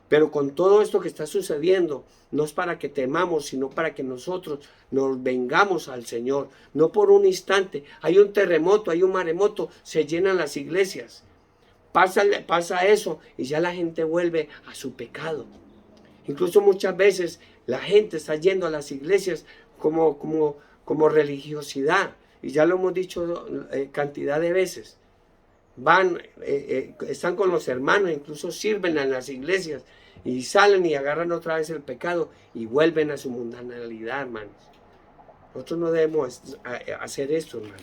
Pero con todo esto que está sucediendo, no es para que temamos, sino para que nosotros nos vengamos al Señor. No por un instante. Hay un terremoto, hay un maremoto, se llenan las iglesias. Pasa eso y ya la gente vuelve a su pecado. Incluso muchas veces la gente está yendo a las iglesias como religiosidad. Y ya lo hemos dicho cantidad de veces. Están con los hermanos, incluso sirven en las iglesias. Y salen y agarran otra vez el pecado y vuelven a su mundanalidad, hermanos. Nosotros no debemos hacer esto, hermano.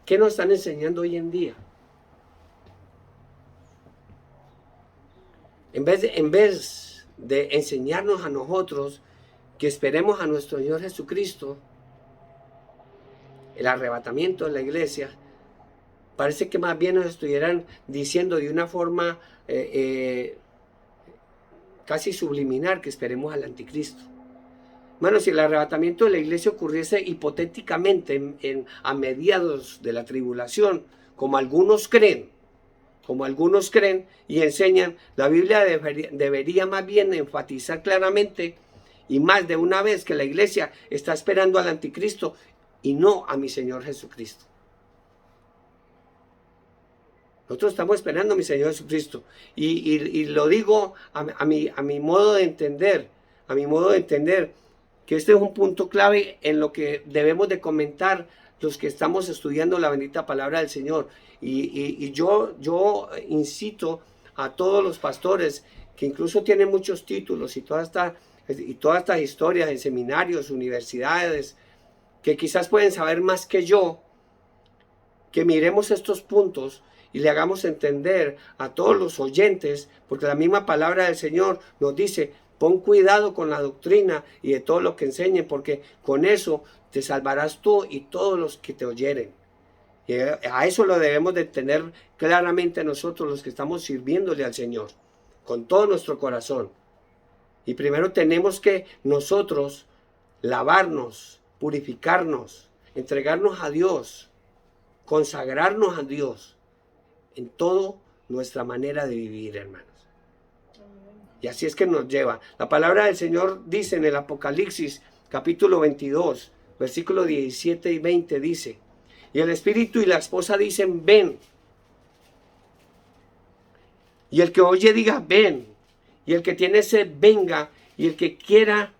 ¿Qué nos están enseñando hoy en día? En vez de enseñarnos a nosotros que esperemos a nuestro Señor Jesucristo, el arrebatamiento de la iglesia, parece que más bien nos estuvieran diciendo de una forma casi subliminal que esperemos al anticristo. Hermano, si el arrebatamiento de la iglesia ocurriese hipotéticamente a mediados de la tribulación, como algunos creen y enseñan, la Biblia debería más bien enfatizar claramente y más de una vez que la iglesia está esperando al anticristo y no a mi Señor Jesucristo. Nosotros estamos esperando a mi Señor Jesucristo. Y lo digo a mi modo de entender, que este es un punto clave en lo que debemos de comentar los que estamos estudiando la bendita palabra del Señor. Y yo incito a todos los pastores que incluso tienen muchos títulos y todas estas historias en seminarios, universidades, que quizás pueden saber más que yo, que miremos estos puntos y le hagamos entender a todos los oyentes, porque la misma palabra del Señor nos dice, pon cuidado con la doctrina y de todo lo que enseñen, porque con eso te salvarás tú y todos los que te oyeren. Y a eso lo debemos de tener claramente nosotros los que estamos sirviéndole al Señor, con todo nuestro corazón. Y primero tenemos que nosotros lavarnos, purificarnos, entregarnos a Dios, consagrarnos a Dios en toda nuestra manera de vivir, hermanos. Y así es que nos lleva. La palabra del Señor dice en el Apocalipsis, capítulo 22, versículos 17 y 20, dice, y el Espíritu y la esposa dicen, ven. Y el que oye diga, ven. Y el que tiene sed, venga. Y el que quiera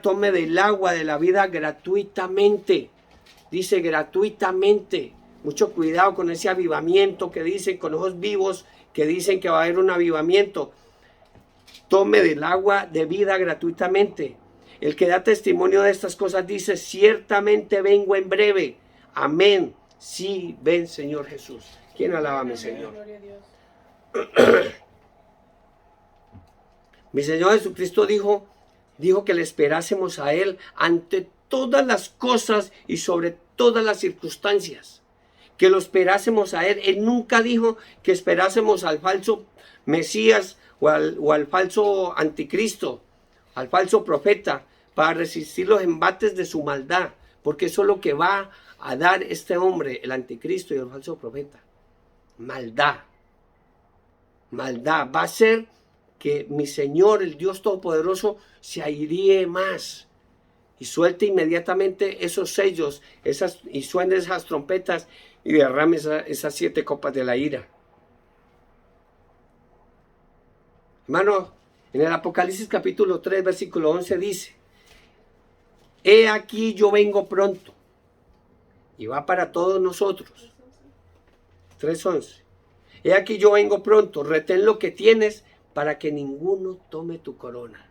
tome del agua de la vida gratuitamente. dice gratuitamente. Mucho cuidado con ese avivamiento que dicen, con ojos vivos que dicen que va a haber un avivamiento. Tome del agua de vida gratuitamente. El que da testimonio de estas cosas dice, ciertamente vengo en breve. Amén. Sí, ven, Señor Jesús. ¿Quién alaba a mi Señor? Mi Señor Jesucristo dijo que le esperásemos a Él ante todas las cosas y sobre todas las circunstancias. Que lo esperásemos a Él. Él nunca dijo que esperásemos al falso Mesías o al falso anticristo, al falso profeta, para resistir los embates de su maldad. Porque eso es lo que va a dar este hombre, el anticristo y el falso profeta. Maldad. Maldad. Va a ser que mi Señor, el Dios Todopoderoso, se airíe más y suelte inmediatamente esos sellos y suene esas trompetas y derrame esas 7 copas de la ira. Hermano, en el Apocalipsis capítulo 3, versículo 11 dice, he aquí yo vengo pronto. Y va para todos nosotros. 3:11. He aquí yo vengo pronto, retén lo que tienes para que ninguno tome tu corona.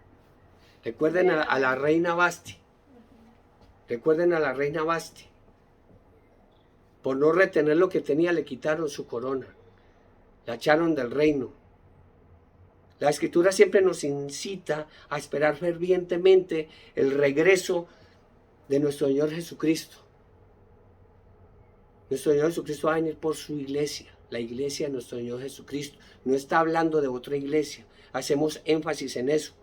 Recuerden a la reina Basti. Recuerden a la reina Basti. Por no retener lo que tenía, le quitaron su corona. La echaron del reino. La Escritura siempre nos incita a esperar fervientemente el regreso de nuestro Señor Jesucristo. Nuestro Señor Jesucristo va a venir por su iglesia, la iglesia de nuestro Señor Jesucristo. No está hablando de otra iglesia. Hacemos énfasis en eso.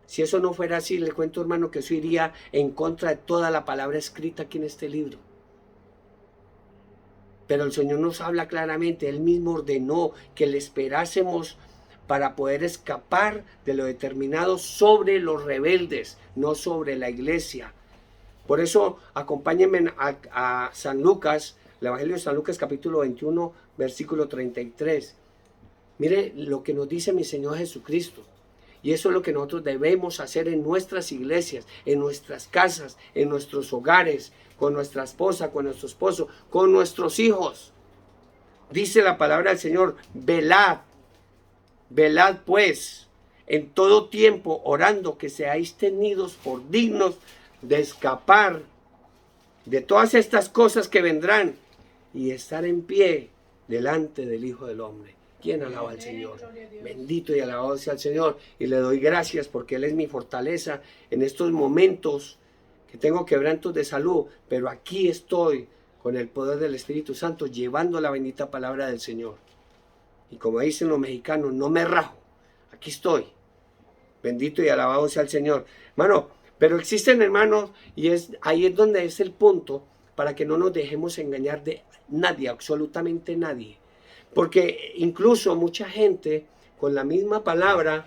Si eso no fuera así, le cuento, hermano, que eso iría en contra de toda la palabra escrita aquí en este libro. Pero el Señor nos habla claramente. Él mismo ordenó que le esperásemos para poder escapar de lo determinado sobre los rebeldes, no sobre la iglesia. Por eso, acompáñenme a San Lucas, el Evangelio de San Lucas, capítulo 21, versículo 33. Mire lo que nos dice mi Señor Jesucristo. Y eso es lo que nosotros debemos hacer en nuestras iglesias, en nuestras casas, en nuestros hogares, con nuestra esposa, con nuestro esposo, con nuestros hijos. Dice la palabra del Señor, velad pues, en todo tiempo, orando que seáis tenidos por dignos de escapar de todas estas cosas que vendrán y estar en pie delante del Hijo del Hombre. ¿Quién alaba al Señor? Bendito y alabado sea el Señor. Y le doy gracias porque Él es mi fortaleza en estos momentos que tengo quebrantos de salud. Pero aquí estoy con el poder del Espíritu Santo llevando la bendita palabra del Señor. Y como dicen los mexicanos, no me rajo. Aquí estoy. Bendito y alabado sea el Señor. Hermano, pero existen, hermanos, y ahí es donde es el punto para que no nos dejemos engañar de nadie, absolutamente nadie. Porque incluso mucha gente con la misma palabra,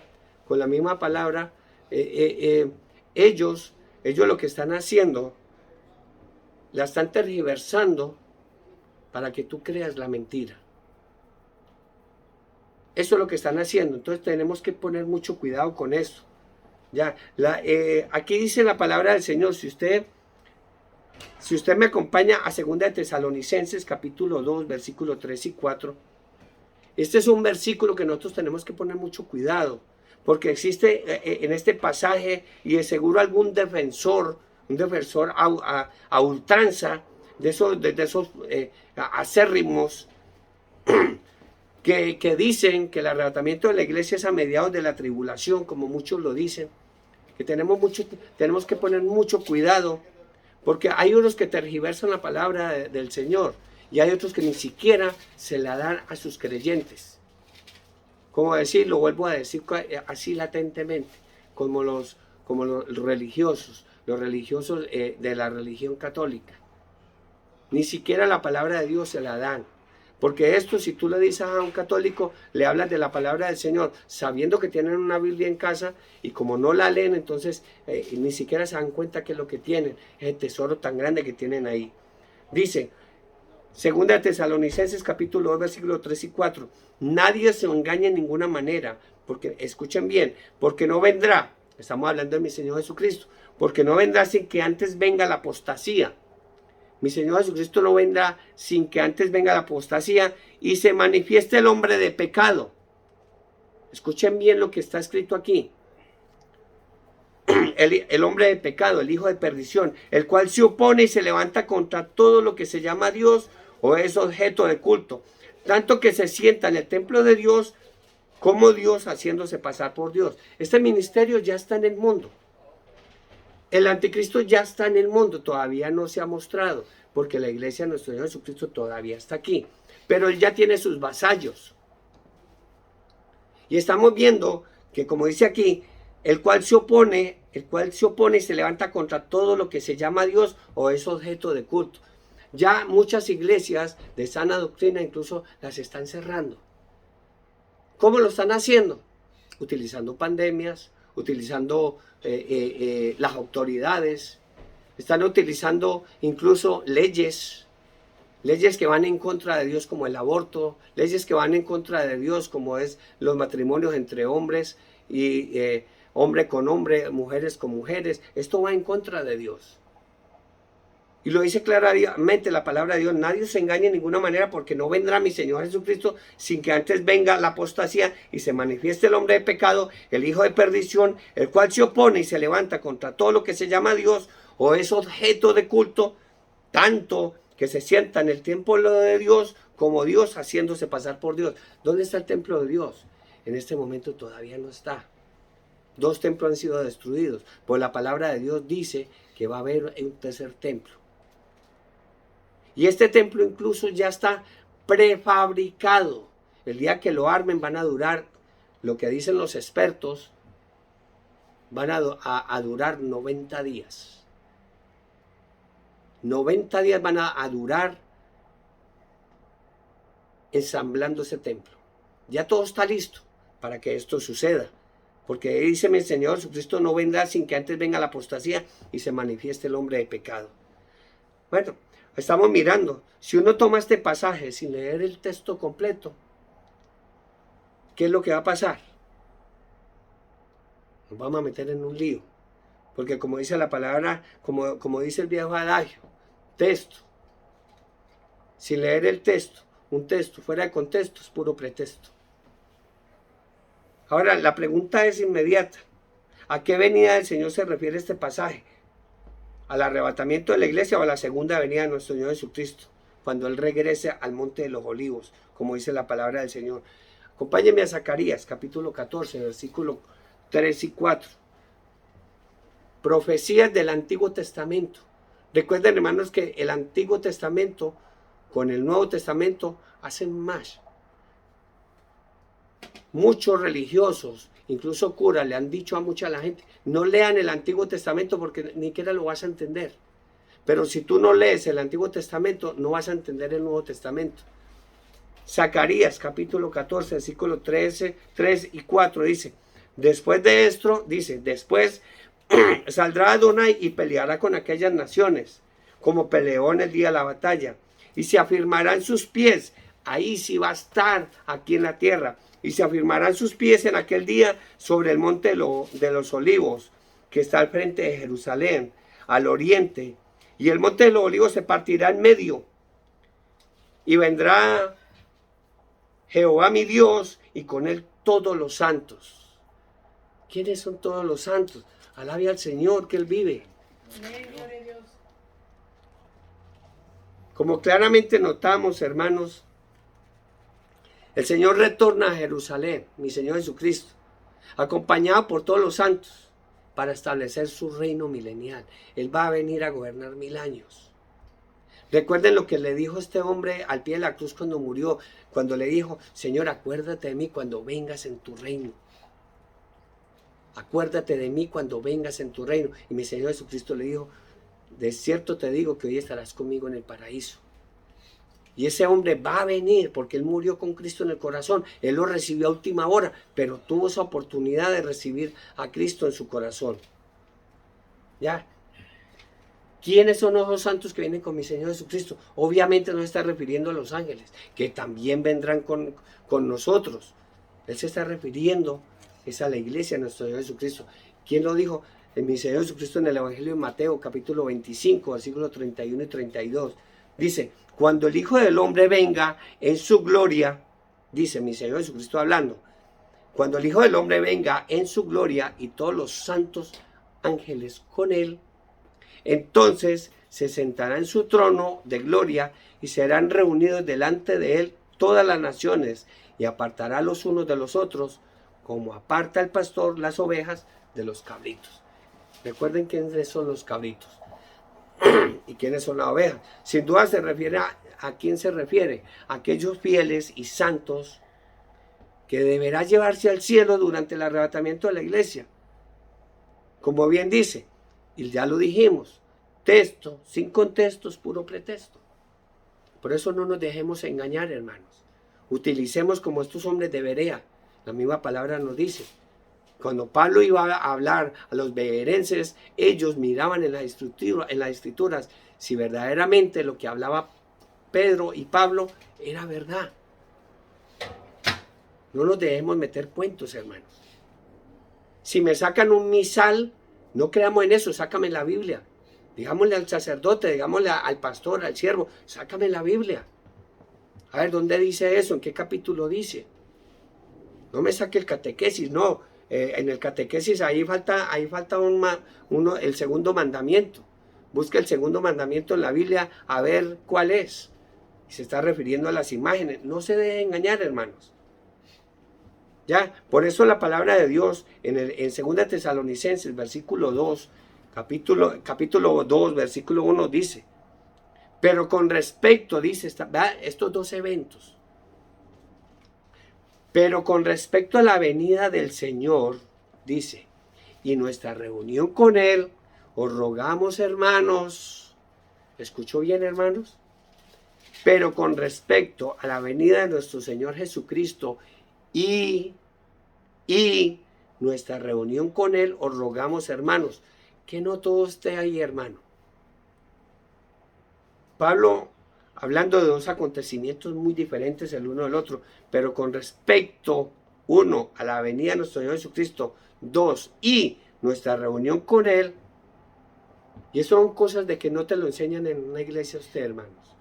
ellos lo que están haciendo, la están tergiversando para que tú creas la mentira. Eso es lo que están haciendo. Entonces tenemos que poner mucho cuidado con eso. Ya, aquí dice la palabra del Señor. Si usted me acompaña a 2 de Tesalonicenses, capítulo 2, versículos 3 y 4. Este es un versículo que nosotros tenemos que poner mucho cuidado. Porque existe en este pasaje, y de seguro algún defensor, a ultranza, de esos acérrimos, que dicen que el arrebatamiento de la iglesia es a mediados de la tribulación, como muchos lo dicen, que tenemos que poner mucho cuidado, porque hay unos que tergiversan la palabra del Señor, y hay otros que ni siquiera se la dan a sus creyentes. Como decir, lo vuelvo a decir así latentemente, como los religiosos de la religión católica. Ni siquiera la palabra de Dios se la dan. Porque esto, si tú le dices a un católico, le hablas de la palabra del Señor, sabiendo que tienen una Biblia en casa, y como no la leen, entonces ni siquiera se dan cuenta que es lo que tienen, es el tesoro tan grande que tienen ahí. Dice, 2 de Tesalonicenses, capítulo 2, versículos 3 y 4, nadie se engañe en ninguna manera, porque, escuchen bien, porque no vendrá, estamos hablando de mi Señor Jesucristo, porque no vendrá sin que antes venga la apostasía. Mi Señor Jesucristo no vendrá sin que antes venga la apostasía y se manifieste el hombre de pecado. Escuchen bien lo que está escrito aquí. El hombre de pecado, el hijo de perdición, el cual se opone y se levanta contra todo lo que se llama Dios o es objeto de culto, tanto que se sienta en el templo de Dios como Dios, haciéndose pasar por Dios. Este ministerio ya está en el mundo. El anticristo ya está en el mundo, todavía no se ha mostrado, porque la iglesia de nuestro Señor Jesucristo todavía está aquí. Pero él ya tiene sus vasallos. Y estamos viendo que, como dice aquí, el cual se opone y se levanta contra todo lo que se llama Dios o es objeto de culto. Ya muchas iglesias de sana doctrina incluso las están cerrando. ¿Cómo lo están haciendo? Utilizando pandemias, utilizando las autoridades, están utilizando incluso leyes que van en contra de Dios como el aborto, leyes que van en contra de Dios como es los matrimonios entre hombres y hombre con hombre, mujeres con mujeres. Esto va en contra de Dios. Y lo dice claramente la palabra de Dios: nadie se engañe de ninguna manera, porque no vendrá mi Señor Jesucristo sin que antes venga la apostasía y se manifieste el hombre de pecado, el hijo de perdición, el cual se opone y se levanta contra todo lo que se llama Dios o es objeto de culto, tanto que se sienta en el templo de Dios como Dios, haciéndose pasar por Dios. ¿Dónde está el templo de Dios? En este momento todavía no está. 2 templos han sido destruidos, pues la palabra de Dios dice que va a haber un tercer templo. Y este templo incluso ya está prefabricado. El día que lo armen van a durar, lo que dicen los expertos, van a durar 90 días. 90 días van a durar ensamblando ese templo. Ya todo está listo para que esto suceda. Porque dice mi Señor Jesucristo no vendrá sin que antes venga la apostasía y se manifieste el hombre de pecado. Bueno, estamos mirando, si uno toma este pasaje sin leer el texto completo, ¿qué es lo que va a pasar? Nos vamos a meter en un lío, porque como dice la palabra, como dice el viejo adagio, texto, sin leer el texto, un texto fuera de contexto es puro pretexto. Ahora, la pregunta es inmediata: ¿a qué venida del Señor se refiere este pasaje? ¿Al arrebatamiento de la iglesia o a la segunda venida de nuestro Señor Jesucristo, cuando Él regrese al monte de los olivos, como dice la palabra del Señor? Acompáñenme a Zacarías, capítulo 14, versículos 3 y 4. Profecías del Antiguo Testamento. Recuerden, hermanos, que el Antiguo Testamento con el Nuevo Testamento hacen más. Muchos religiosos, incluso curas, le han dicho a mucha la gente: no lean el Antiguo Testamento porque ni siquiera lo vas a entender. Pero si tú no lees el Antiguo Testamento, no vas a entender el Nuevo Testamento. Zacarías capítulo 14, versículos 13, 3 y 4 dice: después de esto, después saldrá Adonai y peleará con aquellas naciones, como peleó en el día de la batalla, y se afirmarán sus pies. Ahí sí va a estar aquí en la tierra. Y se afirmarán sus pies en aquel día sobre el monte de los olivos, que está al frente de Jerusalén, al oriente. Y el monte de los olivos se partirá en medio. Y vendrá Jehová mi Dios, y con él todos los santos. ¿Quiénes son todos los santos? Alabe al Señor, que Él vive. Como claramente notamos, hermanos, el Señor retorna a Jerusalén, mi Señor Jesucristo, acompañado por todos los santos, para establecer su reino milenial. Él va a venir a gobernar 1000 años. Recuerden lo que le dijo este hombre al pie de la cruz cuando murió, cuando le dijo: Señor, acuérdate de mí cuando vengas en tu reino. Acuérdate de mí cuando vengas en tu reino. Y mi Señor Jesucristo le dijo: de cierto te digo que hoy estarás conmigo en el paraíso. Y ese hombre va a venir porque él murió con Cristo en el corazón. Él lo recibió a última hora, pero tuvo esa oportunidad de recibir a Cristo en su corazón. ¿Ya? ¿Quiénes son los santos que vienen con mi Señor Jesucristo? Obviamente no se está refiriendo a los ángeles, que también vendrán con nosotros. Él se está refiriendo a la iglesia de nuestro Señor Jesucristo. ¿Quién lo dijo? en mi Señor Jesucristo en el Evangelio de Mateo, capítulo 25, versículos 31 y 32. Dice, cuando el Hijo del Hombre venga en su gloria, dice mi Señor Jesucristo hablando, cuando el Hijo del Hombre venga en su gloria y todos los santos ángeles con él, entonces se sentará en su trono de gloria y serán reunidos delante de él todas las naciones y apartará los unos de los otros, como aparta el pastor las ovejas de los cabritos. Recuerden quiénes son los cabritos y quiénes son las ovejas. Sin duda se refiere a quién se refiere, a aquellos fieles y santos que deberá llevarse al cielo durante el arrebatamiento de la iglesia. Como bien dice, y ya lo dijimos, texto sin contexto es puro pretexto. Por eso no nos dejemos engañar, hermanos. Utilicemos como estos hombres de Berea. La misma palabra nos dice. Cuando Pablo iba a hablar a los berenses, ellos miraban en las escrituras si verdaderamente lo que hablaba Pedro y Pablo era verdad. No nos dejemos meter cuentos, hermanos. Si me sacan un misal, no creamos en eso, sácame la Biblia. Digámosle al sacerdote, digámosle al pastor, al siervo, sácame la Biblia. A ver, ¿dónde dice eso? ¿En qué capítulo dice? No me saque el catequesis, no. En el catequesis ahí falta el segundo mandamiento. Busca el segundo mandamiento en la Biblia a ver cuál es. Y se está refiriendo a las imágenes. No se dejen engañar, hermanos. Ya, por eso la palabra de Dios en 2 Tesalonicenses, versículo 2, capítulo 2, versículo 1 dice, pero con respecto, dice, estos dos eventos, pero con respecto a la venida del Señor, dice, y nuestra reunión con Él, os rogamos, hermanos, ¿escuchó bien, hermanos? Pero con respecto a la venida de nuestro Señor Jesucristo y nuestra reunión con Él, os rogamos, hermanos, que no todo esté ahí, hermano. Pablo, hablando de dos acontecimientos muy diferentes el uno del otro, pero con respecto, uno, a la venida de nuestro Señor Jesucristo, dos, y nuestra reunión con Él, y eso son cosas de que no te lo enseñan en una iglesia usted, hermanos.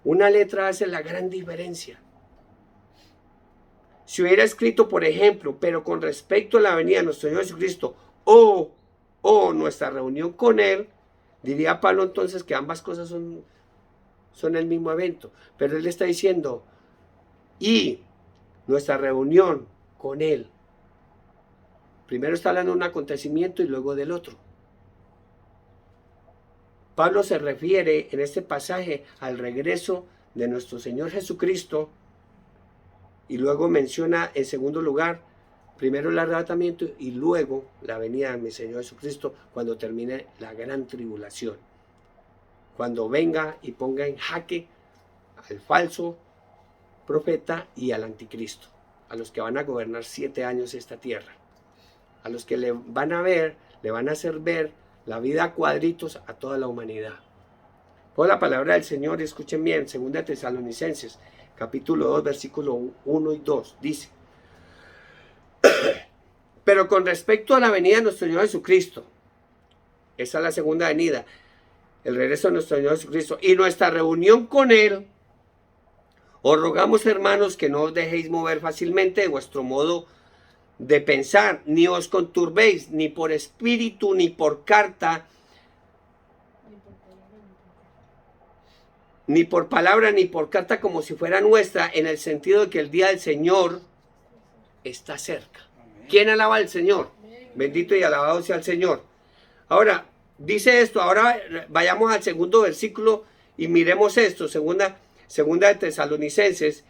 Una letra hace la gran diferencia. Si hubiera escrito, por ejemplo, pero con respecto a la venida de nuestro Señor Jesucristo, o nuestra reunión con Él, diría Pablo entonces que ambas cosas son el mismo evento. Pero él está diciendo, y nuestra reunión con Él. Primero está hablando de un acontecimiento y luego del otro. Pablo se refiere en este pasaje al regreso de nuestro Señor Jesucristo y luego menciona en segundo lugar, primero el arrebatamiento y luego la venida de mi Señor Jesucristo cuando termine la gran tribulación. Cuando venga y ponga en jaque al falso profeta y al anticristo, a los que van a gobernar 7 años esta tierra, a los que le van a hacer ver la vida a cuadritos a toda la humanidad. Por la palabra del Señor, escuchen bien, 2 Tesalonicenses, capítulo 2, versículo 1 y 2, dice, pero con respecto a la venida de nuestro Señor Jesucristo, esa es la segunda venida, el regreso de nuestro Señor Jesucristo y nuestra reunión con Él, os rogamos, hermanos, que no os dejéis mover fácilmente de vuestro modo de pensar, ni os conturbéis, ni por espíritu, ni por carta, ni por palabra, ni por carta como si fuera nuestra, en el sentido de que el día del Señor está cerca. ¿Quién alaba al Señor? Bendito y alabado sea el Señor. Ahora, dice esto, ahora vayamos al segundo versículo y miremos esto, segunda de Tesalonicenses,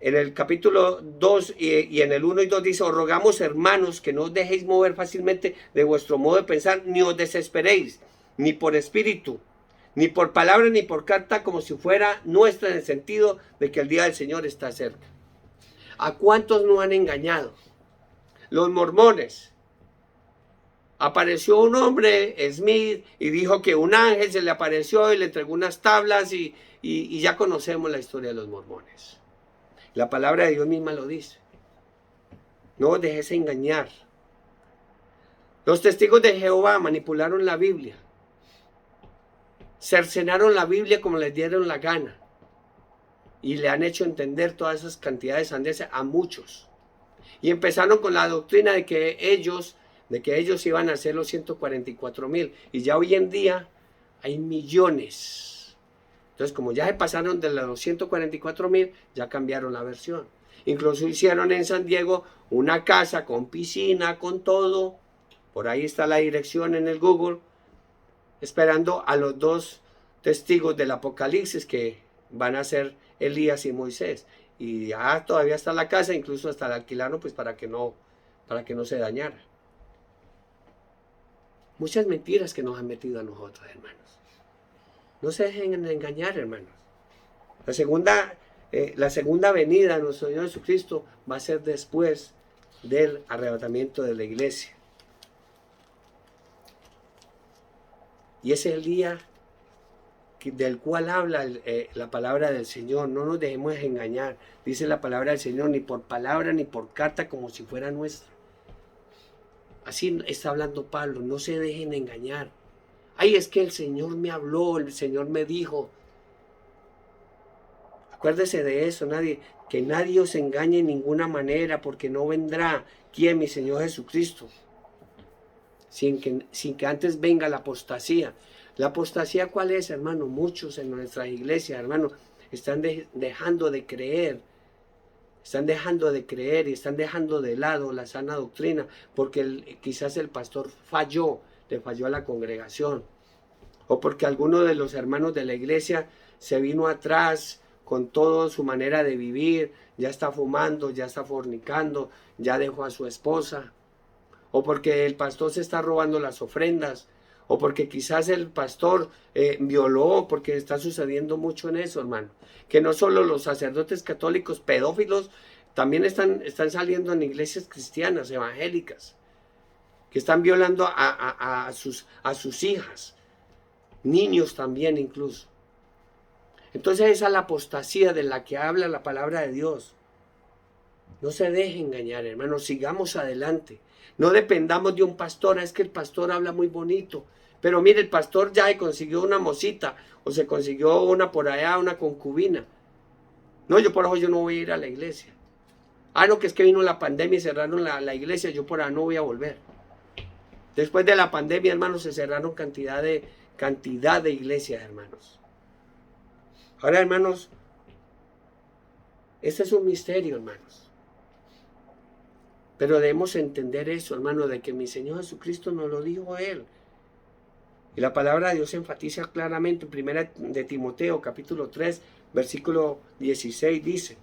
en el capítulo 2 y en el 1 y 2 dice, os rogamos, hermanos, que no os dejéis mover fácilmente de vuestro modo de pensar, ni os desesperéis, ni por espíritu, ni por palabra, ni por carta, como si fuera nuestra, en el sentido de que el día del Señor está cerca. ¿A cuántos no han engañado? Los mormones. Apareció un hombre, Smith, y dijo que un ángel se le apareció y le entregó unas tablas y ya conocemos la historia de los mormones. La palabra de Dios misma lo dice. No os dejes engañar. Los testigos de Jehová manipularon la Biblia, cercenaron la Biblia como les dieron la gana y le han hecho entender todas esas cantidades sandeces a muchos. Y empezaron con la doctrina de que ellos iban a ser los 144,000, y ya hoy en día hay millones. Entonces, como ya se pasaron de los 144,000, ya cambiaron la versión. Incluso hicieron en San Diego una casa con piscina, con todo. Por ahí está la dirección en el Google, esperando a los 2 testigos del Apocalipsis que van a ser Elías y Moisés. Y ya todavía está la casa, incluso hasta la alquilaron pues para que no se dañara. Muchas mentiras que nos han metido a nosotros, hermanos. No se dejen engañar, hermanos. La segunda venida de nuestro Señor Jesucristo va a ser después del arrebatamiento de la iglesia. Y ese es el día del cual habla la palabra del Señor. No nos dejemos engañar. Dice la palabra del Señor, ni por palabra ni por carta, como si fuera nuestra. Así está hablando Pablo. No se dejen engañar. Ay, es que el Señor me habló, el Señor me dijo. Acuérdese de eso, que nadie os engañe en ninguna manera, porque no vendrá, ¿quién? Mi Señor Jesucristo. Sin que antes venga la apostasía. ¿La apostasía cuál es, hermano? Muchos en nuestras iglesias, hermano, están dejando de creer. Están dejando de creer y están dejando de lado la sana doctrina, porque quizás el pastor le falló a la congregación. O porque alguno de los hermanos de la iglesia se vino atrás con toda su manera de vivir, ya está fumando, ya está fornicando, ya dejó a su esposa. O porque el pastor se está robando las ofrendas, o porque quizás el pastor violó, porque está sucediendo mucho en eso, hermano. Que no solo los sacerdotes católicos pedófilos, también están saliendo en iglesias cristianas, evangélicas, que están violando a sus hijas, niños también incluso. Entonces esa es la apostasía de la que habla la palabra de Dios. No se deje engañar, hermano, sigamos adelante. No dependamos de un pastor, es que el pastor habla muy bonito. Pero mire, el pastor ya se consiguió una mocita, o se consiguió una por allá, una concubina. No, por eso yo no voy a ir a la iglesia. No, que es que vino la pandemia y cerraron la iglesia, yo por ahí no voy a volver. Después de la pandemia, hermanos, se cerraron cantidad de iglesias, hermanos. Ahora, hermanos, este es un misterio, hermanos. Pero debemos entender eso, hermano, de que mi Señor Jesucristo nos lo dijo a Él. Y la palabra de Dios enfatiza claramente en 1 de Timoteo, capítulo 3, versículo 16, dice,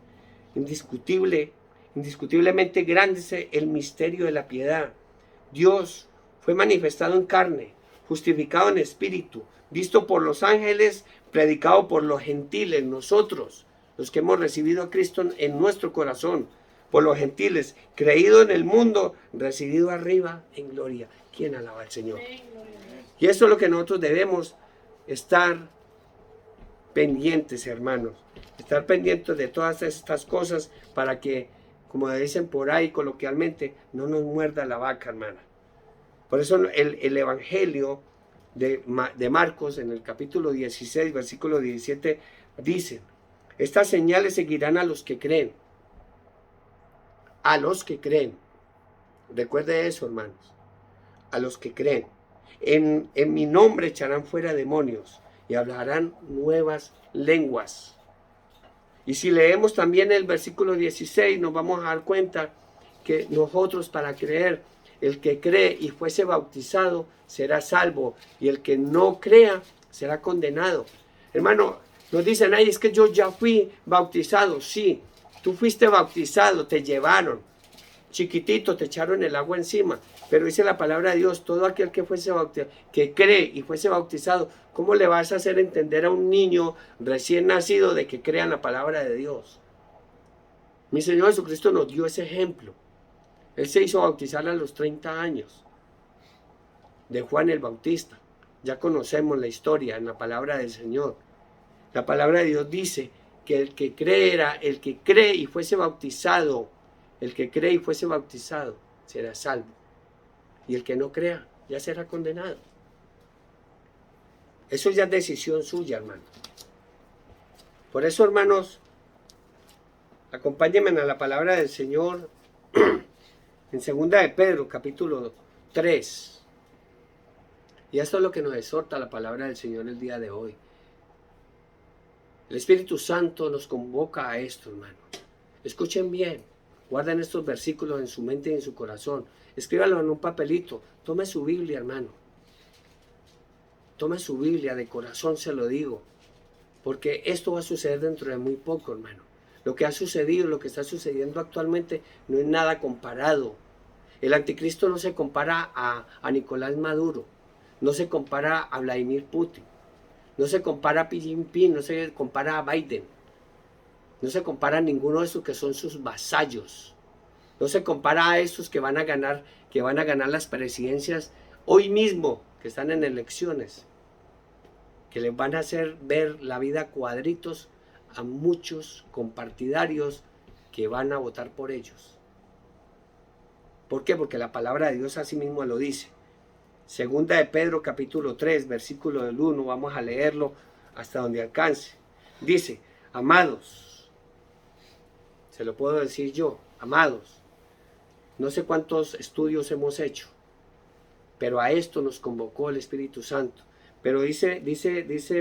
indiscutiblemente grande es el misterio de la piedad. Dios fue manifestado en carne, justificado en espíritu, visto por los ángeles, predicado por los gentiles, nosotros, los que hemos recibido a Cristo en nuestro corazón, por los gentiles, creído en el mundo, recibido arriba en gloria. ¿Quién alaba al Señor? Y eso es lo que nosotros debemos estar pendientes, hermanos. Estar pendientes de todas estas cosas para que, como dicen por ahí coloquialmente, no nos muerda la vaca, hermana. Por eso el Evangelio de Marcos, en el capítulo 16, versículo 17, dice, estas señales seguirán a los que creen. A los que creen. Recuerde eso, hermanos. A los que creen. En mi nombre echarán fuera demonios y hablarán nuevas lenguas. Y si leemos también el versículo 16, nos vamos a dar cuenta que nosotros, para creer, el que cree y fuese bautizado será salvo, y el que no crea será condenado. Hermano, nos dicen, es que yo ya fui bautizado. Sí, tú fuiste bautizado, te llevaron. Chiquitito, te echaron el agua encima. Pero dice la palabra de Dios, todo aquel que fuese bautizado, que cree y fuese bautizado, ¿cómo le vas a hacer entender a un niño recién nacido de que crea en la palabra de Dios? Mi Señor Jesucristo nos dio ese ejemplo. Él se hizo bautizar a los 30 años de Juan el Bautista. Ya conocemos la historia en la palabra del Señor. La palabra de Dios dice que el que cree y fuese bautizado, el que cree y fuese bautizado será salvo. y el que no crea ya será condenado. Eso ya es decisión suya, hermano. Por eso, hermanos, acompáñenme a la palabra del Señor en 2 de Pedro, capítulo 3. Y esto es lo que nos exhorta la palabra del Señor el día de hoy. El Espíritu Santo nos convoca a esto, hermano. Escuchen bien, guarden estos versículos en su mente y en su corazón. Escríbanlo en un papelito. Tome su Biblia, hermano. Tome su Biblia, de corazón se lo digo. Porque esto va a suceder dentro de muy poco, hermano. Lo que ha sucedido, lo que está sucediendo actualmente, no es nada comparado. El anticristo no se compara a Nicolás Maduro. No se compara a Vladimir Putin. No se compara a Xi Jinping. No se compara a Biden. No se compara a ninguno de esos que son sus vasallos. No se compara a esos que van a ganar las presidencias hoy mismo, que están en elecciones, que les van a hacer ver la vida a cuadritos a muchos compartidarios que van a votar por ellos. ¿Por qué? Porque la palabra de Dios así mismo lo dice. 2 de Pedro capítulo 3, versículo del 1, vamos a leerlo hasta donde alcance. Dice, amados, se lo puedo decir yo, amados, no sé cuántos estudios hemos hecho, pero a esto nos convocó el Espíritu Santo. Pero dice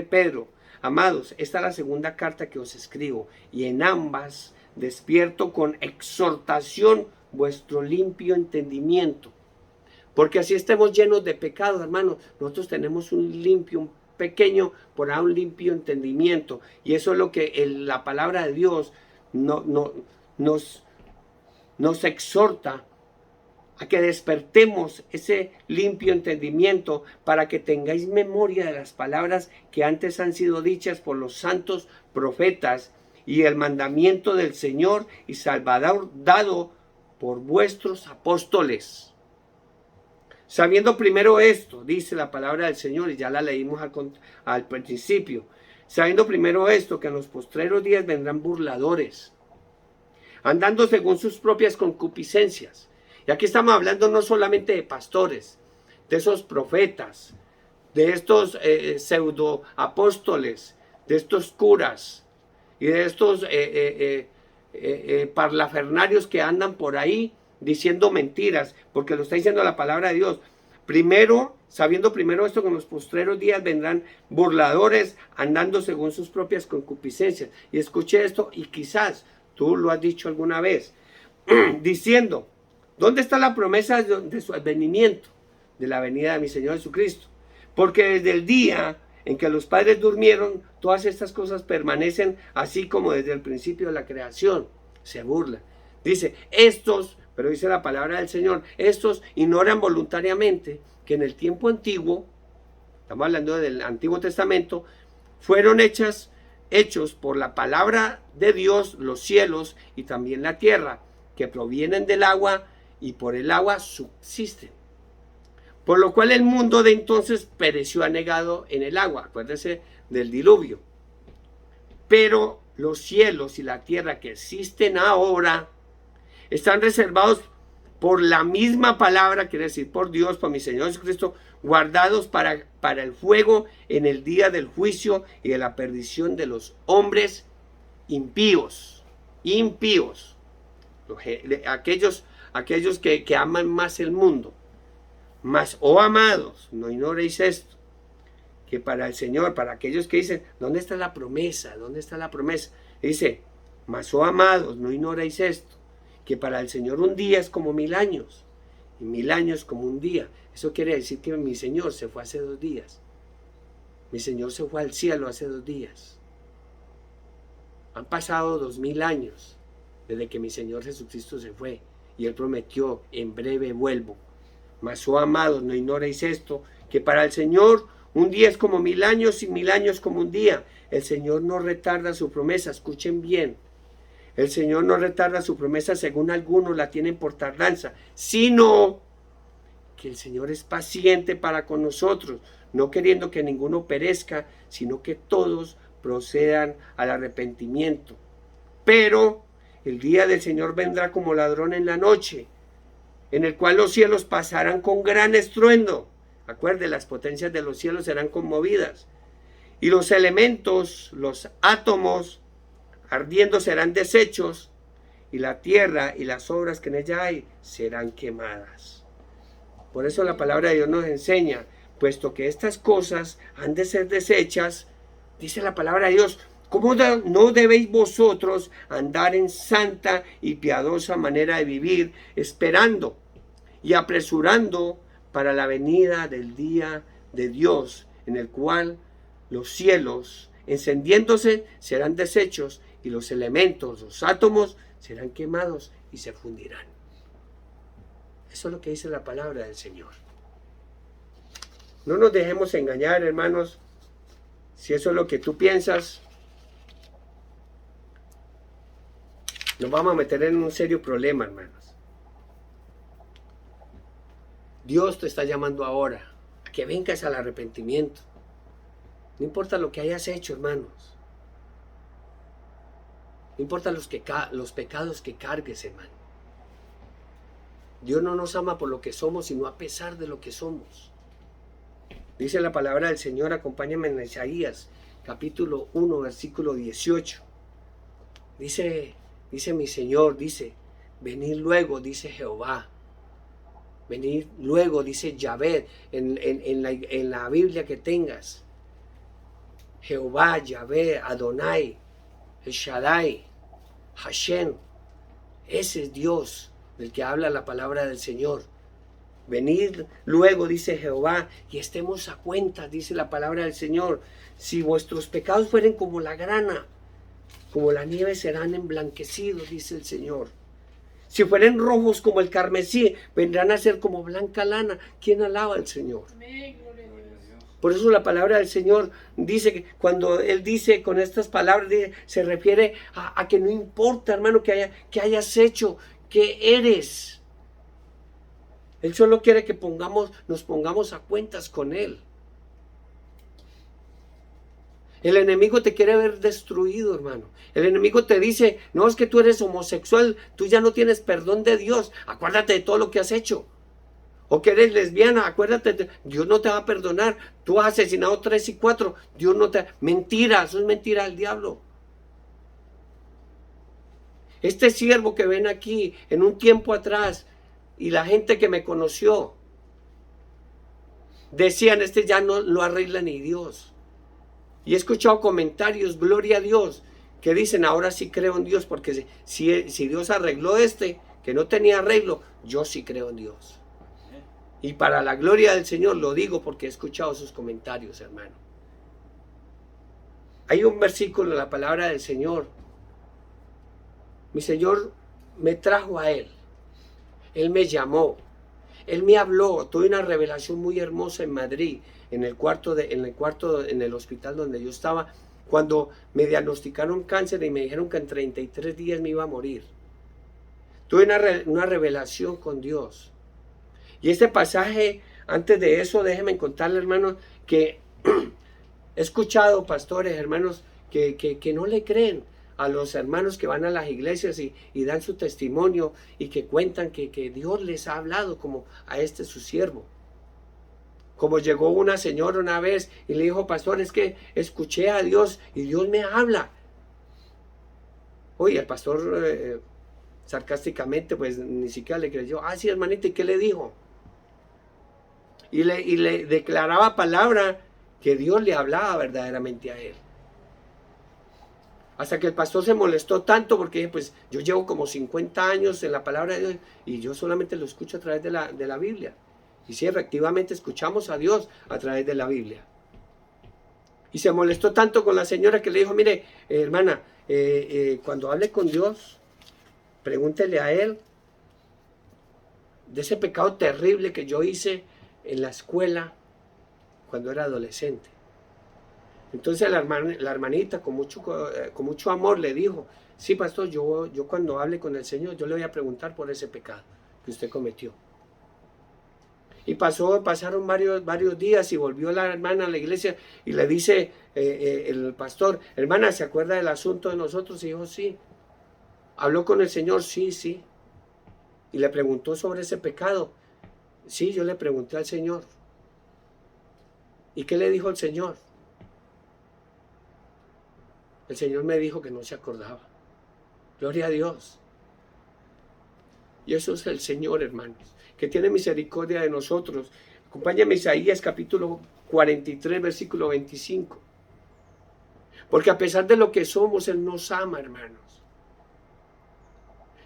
Pedro, amados, esta es la segunda carta que os escribo, y en ambas despierto con exhortación vuestro limpio entendimiento. Porque así estemos llenos de pecado, hermanos. Nosotros tenemos un pequeño, por ahí un limpio entendimiento. Y eso es lo que la palabra de Dios nos exhorta a que despertemos ese limpio entendimiento para que tengáis memoria de las palabras que antes han sido dichas por los santos profetas y el mandamiento del Señor y Salvador dado por vuestros apóstoles. Sabiendo primero esto, dice la palabra del Señor, y ya la leímos al principio, sabiendo primero esto, que en los postreros días vendrán burladores, andando según sus propias concupiscencias. Y aquí estamos hablando no solamente de pastores, de esos profetas, de estos pseudo apóstoles, de estos curas y de estos parlafernarios que andan por ahí diciendo mentiras, porque lo está diciendo la palabra de Dios. Primero, sabiendo primero esto, que en los postreros días vendrán burladores andando según sus propias concupiscencias. Y escuché esto, y quizás tú lo has dicho alguna vez, diciendo, ¿dónde está la promesa de su advenimiento? De la venida de mi Señor Jesucristo. Porque desde el día en que los padres durmieron, todas estas cosas permanecen así como desde el principio de la creación. Se burla. Dice, pero dice la palabra del Señor, estos ignoran voluntariamente que en el tiempo antiguo, estamos hablando del Antiguo Testamento, fueron hechos por la palabra de Dios los cielos y también la tierra, que provienen del agua y por el agua subsisten. Por lo cual el mundo de entonces pereció anegado en el agua. Acuérdense del diluvio. Pero los cielos y la tierra que existen ahora están reservados por la misma palabra, quiere decir por Dios, por mi Señor Jesucristo, guardados para el fuego en el día del juicio y de la perdición de los hombres impíos. Aquellos que aman más el mundo. Mas, oh amados, no ignoréis esto, que para el Señor, para aquellos que dicen, ¿dónde está la promesa? ¿Dónde está la promesa? Dice, mas, oh amados, no ignoréis esto, que para el Señor un día es como 1000 años, y 1000 años como un día. Eso quiere decir que mi Señor se fue hace 2 días. Mi Señor se fue al cielo hace 2 días. Han pasado 2000 años desde que mi Señor Jesucristo se fue, y Él prometió, en breve vuelvo. Mas, oh amados, no ignoréis esto, que para el Señor un día es como 1000 años y 1000 años como un día. El Señor no retarda su promesa, escuchen bien. El Señor no retarda su promesa según algunos la tienen por tardanza, sino que el Señor es paciente para con nosotros, no queriendo que ninguno perezca, sino que todos procedan al arrepentimiento. Pero el día del Señor vendrá como ladrón en la noche, en el cual los cielos pasarán con gran estruendo. Acuerde, las potencias de los cielos serán conmovidas. Y los elementos, los átomos, ardiendo serán deshechos, y la tierra y las obras que en ella hay serán quemadas. Por eso la palabra de Dios nos enseña, puesto que estas cosas han de ser deshechas, dice la palabra de Dios, ¿cómo no debéis vosotros andar en santa y piadosa manera de vivir, esperando y apresurando para la venida del día de Dios, en el cual los cielos, encendiéndose, serán deshechos, y los elementos, los átomos, serán quemados y se fundirán? Eso es lo que dice la palabra del Señor. No nos dejemos engañar, hermanos. Si eso es lo que tú piensas, nos vamos a meter en un serio problema, hermanos. Dios te está llamando ahora a que vengas al arrepentimiento. No importa lo que hayas hecho, hermanos. No importa los pecados que cargues, hermano. Dios no nos ama por lo que somos, sino a pesar de lo que somos. Dice la palabra del Señor, acompáñame en Isaías, capítulo 1, versículo 18. Dice mi Señor, dice, venid luego, dice Jehová. Venid luego, dice Yahvé, en la Biblia que tengas. Jehová, Yahvé, Adonai, El Shaddai, Hashem. Ese es Dios del que habla la palabra del Señor. Venid luego, dice Jehová, y estemos a cuenta, dice la palabra del Señor. Si vuestros pecados fueren como la grana, como la nieve serán emblanquecidos, dice el Señor. Si fueren rojos como el carmesí, vendrán a ser como blanca lana. ¿Quién alaba al Señor? Por eso la palabra del Señor dice que cuando Él dice con estas palabras, se refiere a que no importa, hermano, que hayas hecho, que eres. Él solo quiere que nos pongamos a cuentas con Él. El enemigo te quiere ver destruido, hermano. El enemigo te dice, no, es que tú eres homosexual, tú ya no tienes perdón de Dios. Acuérdate de todo lo que has hecho. O que eres lesbiana, acuérdate, Dios no te va a perdonar. Tú has asesinado 3 y 4, Dios no te... Mentira, eso es mentira del diablo. Este siervo que ven aquí, en un tiempo atrás, y la gente que me conoció, decían, este ya no lo arregla ni Dios. Y he escuchado comentarios, gloria a Dios, que dicen, ahora sí creo en Dios, porque si Dios arregló que no tenía arreglo, yo sí creo en Dios. Y para la gloria del Señor lo digo porque he escuchado sus comentarios, hermano. Hay un versículo en la palabra del Señor. Mi Señor me trajo a Él. Él me llamó. Él me habló. Tuve una revelación muy hermosa en Madrid, en el hospital donde yo estaba, cuando me diagnosticaron cáncer y me dijeron que en 33 días me iba a morir. Tuve una revelación con Dios. Y este pasaje, antes de eso, déjenme contarle, hermanos, que he escuchado pastores, hermanos, que no le creen a los hermanos que van a las iglesias y dan su testimonio y que cuentan que Dios les ha hablado como a este su siervo. Como llegó una señora una vez y le dijo, pastor, es que escuché a Dios y Dios me habla. Oye, el pastor sarcásticamente, pues ni siquiera le creyó. Ah, sí, hermanita, ¿y qué le dijo? Y le declaraba palabra que Dios le hablaba verdaderamente a él. Hasta que el pastor se molestó tanto porque pues yo llevo como 50 años en la palabra de Dios y yo solamente lo escucho a través de la Biblia. Y sí, efectivamente escuchamos a Dios a través de la Biblia. Y se molestó tanto con la señora que le dijo, mire, hermana, cuando hable con Dios, pregúntele a Él de ese pecado terrible que yo hice en la escuela cuando era adolescente. Entonces la hermanita con mucho amor le dijo, sí, pastor, yo cuando hable con el Señor, yo le voy a preguntar por ese pecado que usted cometió. Y pasaron varios días y volvió la hermana a la iglesia y le dice el pastor, hermana, ¿se acuerda del asunto de nosotros? Y dijo, sí. ¿Habló con el Señor? Sí, sí. Y le preguntó sobre ese pecado. Sí, yo le pregunté al Señor. ¿Y qué le dijo el Señor? El Señor me dijo que no se acordaba. Gloria a Dios. Y eso es el Señor, hermanos, que tiene misericordia de nosotros. Acompáñame a Isaías capítulo 43, versículo 25. Porque a pesar de lo que somos, Él nos ama, hermanos.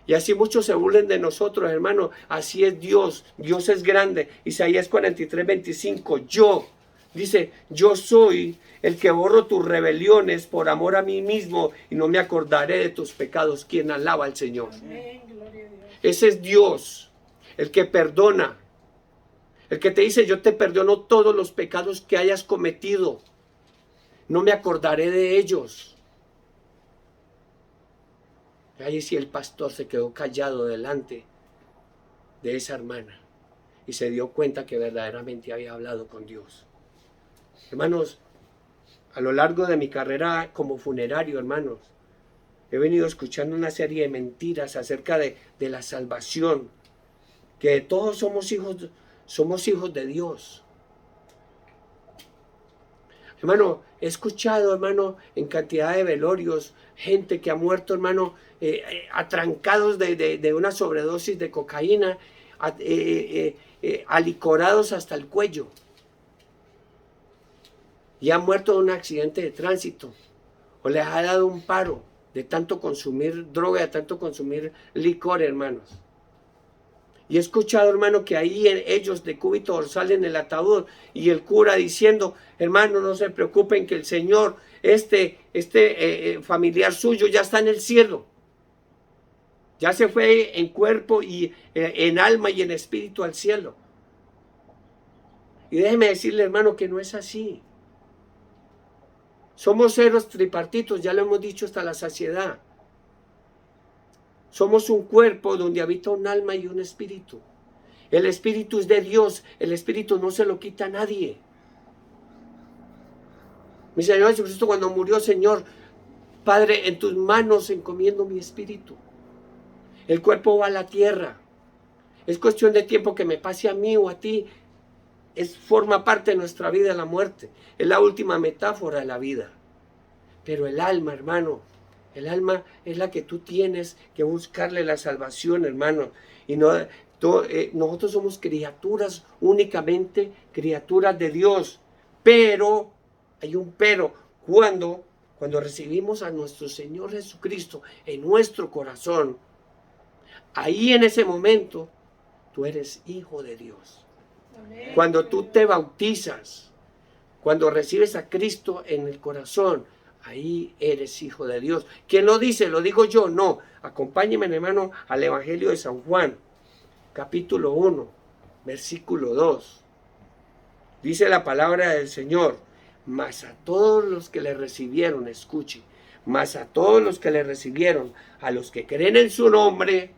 Y así muchos se burlen de nosotros, hermanos. Así es Dios. Dios es grande. Isaías 43, 25. Dice, yo soy el que borro tus rebeliones por amor a mí mismo y no me acordaré de tus pecados. ¿Quién alaba al Señor?
Amén, gloria a Dios.
Ese es Dios, el que perdona. El que te dice, yo te perdono todos los pecados que hayas cometido. No me acordaré de ellos. Ahí sí el pastor se quedó callado delante de esa hermana y se dio cuenta que verdaderamente había hablado con Dios. Hermanos, a lo largo de mi carrera como funerario, hermanos, he venido escuchando una serie de mentiras acerca de la salvación, que todos somos hijos de Dios. Hermano, he escuchado, hermano, en cantidad de velorios, gente que ha muerto, hermano, atrancados de una sobredosis de cocaína, alicorados hasta el cuello. Y han muerto de un accidente de tránsito, o les ha dado un paro de tanto consumir droga, de tanto consumir licor, hermanos. Y he escuchado, hermano, que ahí ellos de cúbito dorsal en el ataúd y el cura diciendo, hermano, no se preocupen que el Señor, familiar suyo ya está en el cielo. Ya se fue en cuerpo y en alma y en espíritu al cielo. Y déjeme decirle, hermano, que no es así. Somos seres tripartitos, ya lo hemos dicho hasta la saciedad. Somos un cuerpo donde habita un alma y un espíritu. El espíritu es de Dios, el espíritu no se lo quita a nadie. Mi Señor Jesucristo cuando murió, Señor, Padre, en tus manos encomiendo mi espíritu. El cuerpo va a la tierra. Es cuestión de tiempo que me pase a mí o a ti. Forma parte de nuestra vida la muerte. Es la última metáfora de la vida. Pero el alma, hermano, el alma es la que tú tienes que buscarle la salvación, hermano. Y nosotros somos criaturas, únicamente criaturas de Dios. Pero, hay un pero, cuando recibimos a nuestro Señor Jesucristo en nuestro corazón, ahí en ese momento, tú eres hijo de Dios.
Amén.
Cuando tú te bautizas, cuando recibes a Cristo en el corazón, ahí eres hijo de Dios. ¿Quién lo dice? ¿Lo digo yo? No. Acompáñenme, hermano, al Evangelio de San Juan, capítulo 1, versículo 2. Dice la palabra del Señor, mas a todos los que le recibieron, escuche, mas a todos los que le recibieron, a los que creen en su nombre,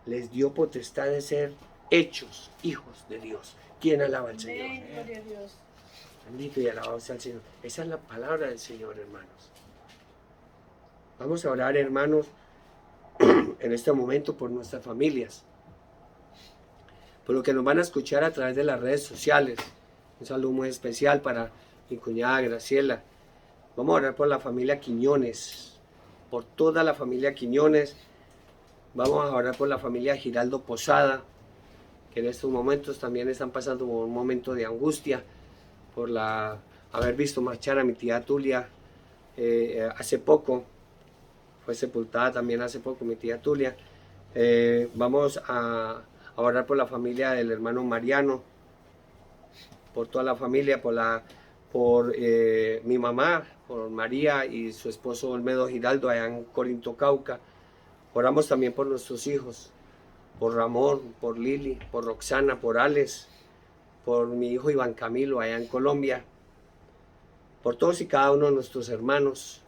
les dio potestad de ser hechos hijos de Dios. ¿Quién alaba al Señor?
Amén, gloria a Dios.
Bendito y alabado sea el Señor. Esa es la palabra del Señor, hermanos. Vamos a orar, hermanos, en este momento por nuestras familias, por lo que nos van a escuchar a través de las redes sociales. Un saludo muy especial para mi cuñada Graciela. Vamos a orar por la familia Quiñones, por toda la familia Quiñones. Vamos a orar por la familia Giraldo Posada, que en estos momentos también están pasando por un momento de angustia por haber visto marchar a mi tía Tulia hace poco. Fue sepultada también hace poco mi tía Tulia. Vamos a orar por la familia del hermano Mariano, por toda la familia, por mi mamá, por María y su esposo Olmedo Giraldo allá en Corinto, Cauca. Oramos también por nuestros hijos, por Ramón, por Lili, por Roxana, por Alex, por mi hijo Iván Camilo allá en Colombia, por todos y cada uno de nuestros hermanos,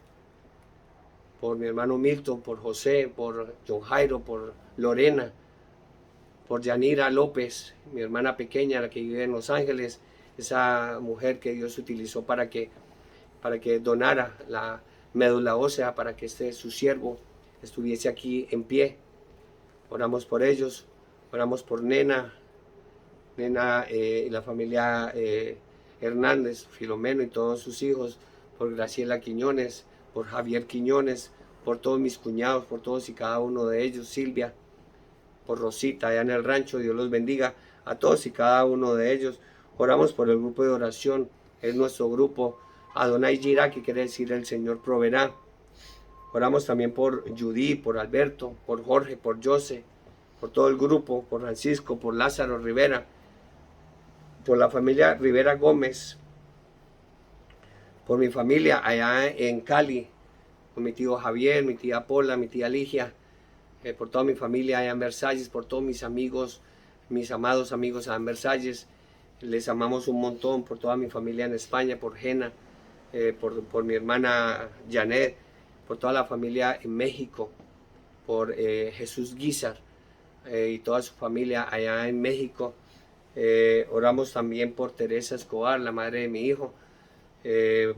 por mi hermano Milton, por José, por John Jairo, por Lorena, por Yanira López, mi hermana pequeña, la que vive en Los Ángeles, esa mujer que Dios utilizó para que donara la médula ósea, para que su siervo estuviese aquí en pie. Oramos por ellos, oramos por Nena y la familia Hernández, Filomeno y todos sus hijos, por Graciela Quiñones, por Javier Quiñones, por todos mis cuñados, por todos y cada uno de ellos, Silvia, por Rosita allá en el rancho, Dios los bendiga a todos y cada uno de ellos. Oramos por el grupo de oración, es nuestro grupo Adonai Jirá, que quiere decir el Señor proveerá. Oramos también por Judy, por Alberto, por Jorge, por Jose, por todo el grupo, por Francisco, por Lázaro Rivera, por la familia Rivera Gómez, por mi familia allá en Cali, por mi tío Javier, mi tía Pola, mi tía Ligia, por toda mi familia allá en Versalles, por todos mis amigos, mis amados amigos allá en Versalles. Les amamos un montón, por toda mi familia en España, por Jena, por mi hermana Janet, por toda la familia en México, por Jesús Guizar y toda su familia allá en México. Oramos también por Teresa Escobar, la madre de mi hijo,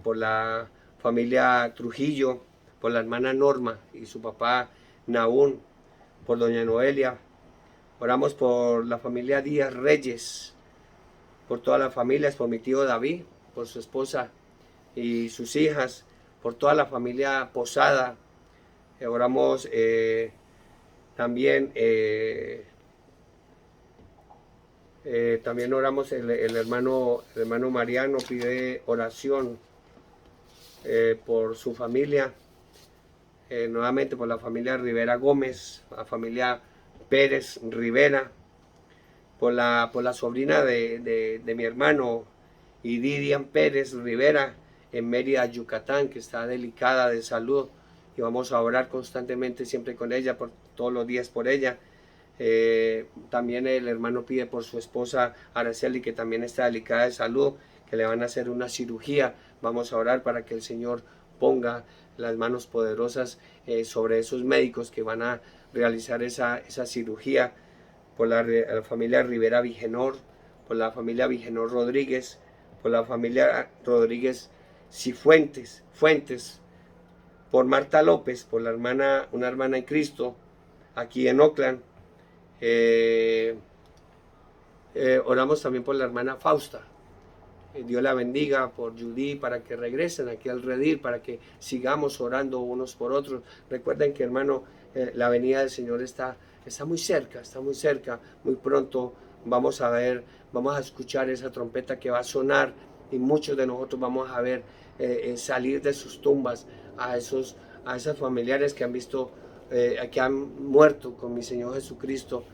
por la familia Trujillo, por la hermana Norma y su papá Naún, por doña Noelia. Oramos por la familia Díaz Reyes, por todas las familias, por mi tío David, por su esposa y sus hijas, por toda la familia Posada. Oramos también también oramos, el hermano Mariano pide oración por su familia, nuevamente por la familia Rivera Gómez, la familia Pérez Rivera, por la sobrina de mi hermano Didian Pérez Rivera en Mérida, Yucatán, que está delicada de salud, y vamos a orar constantemente siempre con ella, por todos los días por ella. También el hermano pide por su esposa Araceli, que también está delicada de salud, que le van a hacer una cirugía. Vamos a orar para que el Señor ponga las manos poderosas sobre esos médicos que van a realizar esa cirugía. Por la familia Rivera Vigenor, por la familia Vigenor Rodríguez, por la familia Rodríguez Cifuentes, por Marta López, por una hermana en Cristo aquí en Oakland. Oramos también por la hermana Fausta. Dios la bendiga, por Judy, para que regresen aquí al redil, para que sigamos orando unos por otros. Recuerden que, hermano, la venida del Señor está muy cerca, muy pronto vamos a escuchar esa trompeta que va a sonar, y muchos de nosotros vamos a ver salir de sus tumbas a esos familiares que han visto, que han muerto con mi Señor Jesucristo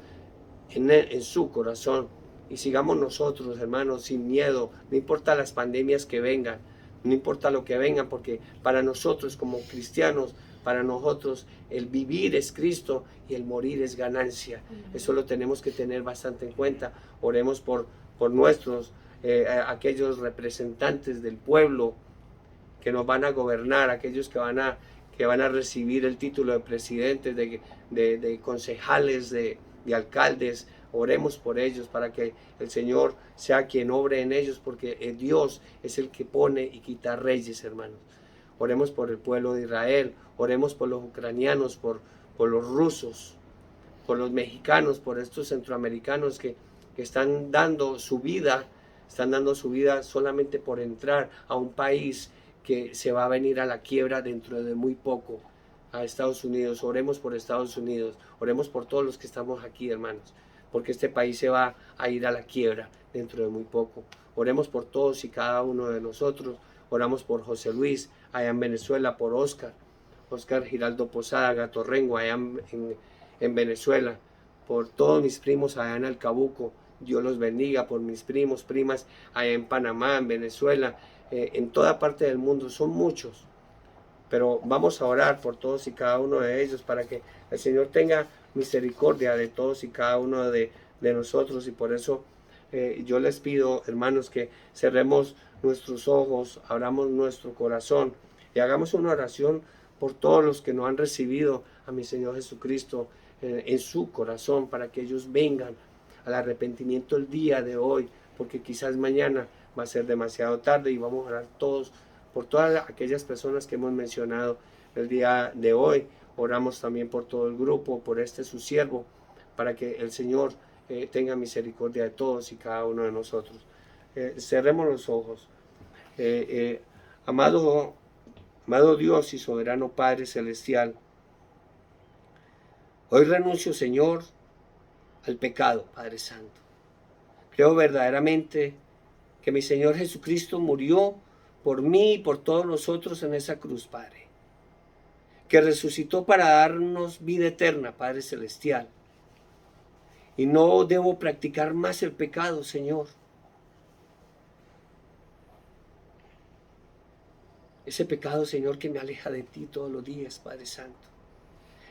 en su corazón. Y sigamos nosotros, hermanos, sin miedo, no importa las pandemias que vengan, no importa lo que vengan, porque para nosotros como cristianos, para nosotros el vivir es Cristo y el morir es ganancia. Eso lo tenemos que tener bastante en cuenta. Oremos por nuestros, aquellos representantes del pueblo que nos van a gobernar, aquellos que van a recibir el título de presidentes, de concejales, de alcaldes. Oremos por ellos para que el Señor sea quien obre en ellos, porque Dios es el que pone y quita reyes, hermanos. Oremos por el pueblo de Israel, oremos por los ucranianos, por los rusos, por los mexicanos, por estos centroamericanos que están dando su vida solamente por entrar a un país que se va a venir a la quiebra dentro de muy poco, a Estados Unidos. Oremos por Estados Unidos, oremos por todos los que estamos aquí, hermanos, porque este país se va a ir a la quiebra dentro de muy poco. Oremos por todos y cada uno de nosotros. Oramos por José Luis, allá en Venezuela, por Oscar Giraldo Posada, Gatorrengo, allá en Venezuela, por todos mis primos allá en Alcabuco. Dios los bendiga, por mis primos, primas allá en Panamá, en Venezuela, en toda parte del mundo. Son muchos, pero vamos a orar por todos y cada uno de ellos para que el Señor tenga misericordia de todos y cada uno de nosotros. Y por eso yo les pido, hermanos, que cerremos nuestros ojos, abramos nuestro corazón y hagamos una oración por todos los que no han recibido a mi Señor Jesucristo en su corazón, para que ellos vengan al arrepentimiento el día de hoy, porque quizás mañana va a ser demasiado tarde, y vamos a orar todos por todas aquellas personas que hemos mencionado el día de hoy. Oramos también por todo el grupo, por su siervo, para que el Señor tenga misericordia de todos y cada uno de nosotros. Cerremos los ojos. Amado Dios y soberano Padre Celestial, hoy renuncio, Señor, al pecado, Padre Santo. Creo verdaderamente que mi Señor Jesucristo murió por mí y por todos nosotros en esa cruz, Padre. Que resucitó para darnos vida eterna, Padre Celestial. Y no debo practicar más el pecado, Señor. Ese pecado, Señor, que me aleja de ti todos los días, Padre Santo.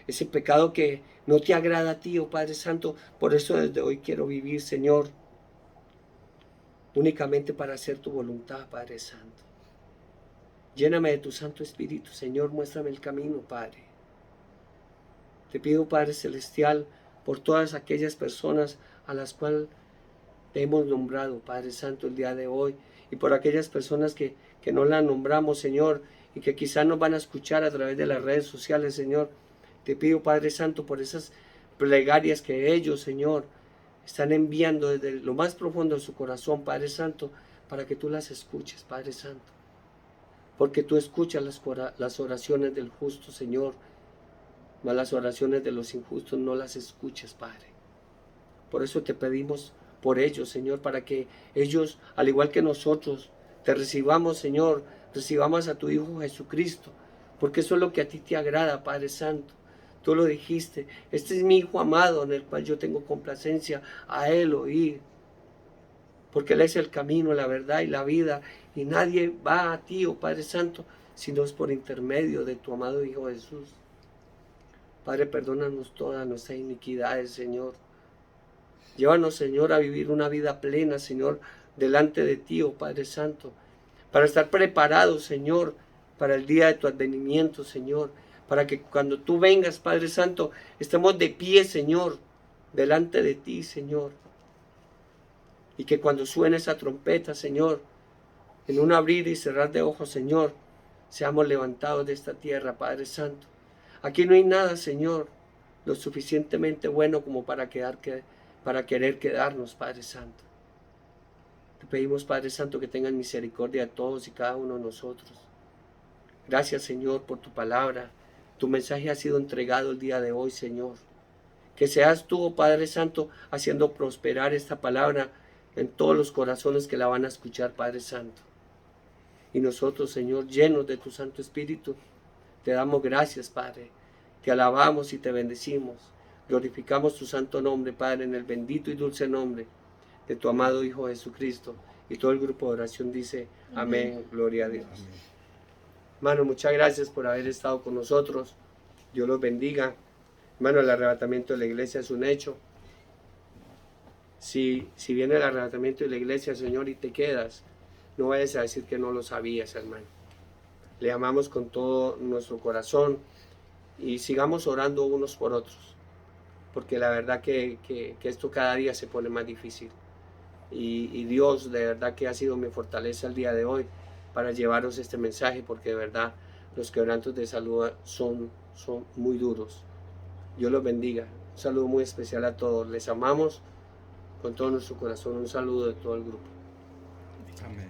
Ese pecado que no te agrada a ti, oh Padre Santo. Por eso desde hoy quiero vivir, Señor, únicamente para hacer tu voluntad, Padre Santo. Lléname de tu Santo Espíritu, Señor, muéstrame el camino, Padre. Te pido, Padre Celestial, por todas aquellas personas a las cuales te hemos nombrado, Padre Santo, el día de hoy, y por aquellas personas que no la nombramos, Señor, y que quizás nos van a escuchar a través de las redes sociales, Señor. Te pido, Padre Santo, por esas plegarias que ellos, Señor, están enviando desde lo más profundo de su corazón, Padre Santo, para que tú las escuches, Padre Santo. Porque tú escuchas las oraciones del justo, Señor, mas las oraciones de los injustos no las escuchas, Padre. Por eso te pedimos por ellos, Señor, para que ellos, al igual que nosotros, te recibamos, Señor, recibamos a tu Hijo Jesucristo, porque eso es lo que a ti te agrada, Padre Santo. Tú lo dijiste, este es mi Hijo amado, en el cual yo tengo complacencia, a Él oír. Porque Él es el camino, la verdad y la vida, y nadie va a ti, oh Padre Santo, sino es por intermedio de tu amado Hijo Jesús. Padre, perdónanos todas nuestras iniquidades, Señor. Llévanos, Señor, a vivir una vida plena, Señor, delante de ti, oh Padre Santo, para estar preparados, Señor, para el día de tu advenimiento, Señor, para que cuando tú vengas, Padre Santo, estemos de pie, Señor, delante de ti, Señor. Y que cuando suene esa trompeta, Señor, en un abrir y cerrar de ojos, Señor, seamos levantados de esta tierra, Padre Santo. Aquí no hay nada, Señor, lo suficientemente bueno como para querer quedarnos, Padre Santo. Te pedimos, Padre Santo, que tengas misericordia de todos y cada uno de nosotros. Gracias, Señor, por tu palabra. Tu mensaje ha sido entregado el día de hoy, Señor. Que seas tú, oh Padre Santo, haciendo prosperar esta palabra en todos los corazones que la van a escuchar, Padre Santo. Y nosotros, Señor, llenos de tu Santo Espíritu, te damos gracias, Padre. Te alabamos y te bendecimos. Glorificamos tu santo nombre, Padre, en el bendito y dulce nombre de tu amado Hijo Jesucristo. Y todo el grupo de oración dice, amén, gloria a Dios. Hermano, muchas gracias por haber estado con nosotros. Dios los bendiga. Hermano, el arrebatamiento de la iglesia es un hecho. Si viene el arrebatamiento de la iglesia, Señor, y te quedas, no vayas a decir que no lo sabías, hermano. Le amamos con todo nuestro corazón y sigamos orando unos por otros, porque la verdad que esto cada día se pone más difícil. Y Dios, de verdad que ha sido mi fortaleza el día de hoy para llevaros este mensaje, porque de verdad los quebrantos de salud son muy duros. Dios los bendiga. Un saludo muy especial a todos. Les amamos con todo nuestro corazón. Un saludo de todo el grupo.
Amén.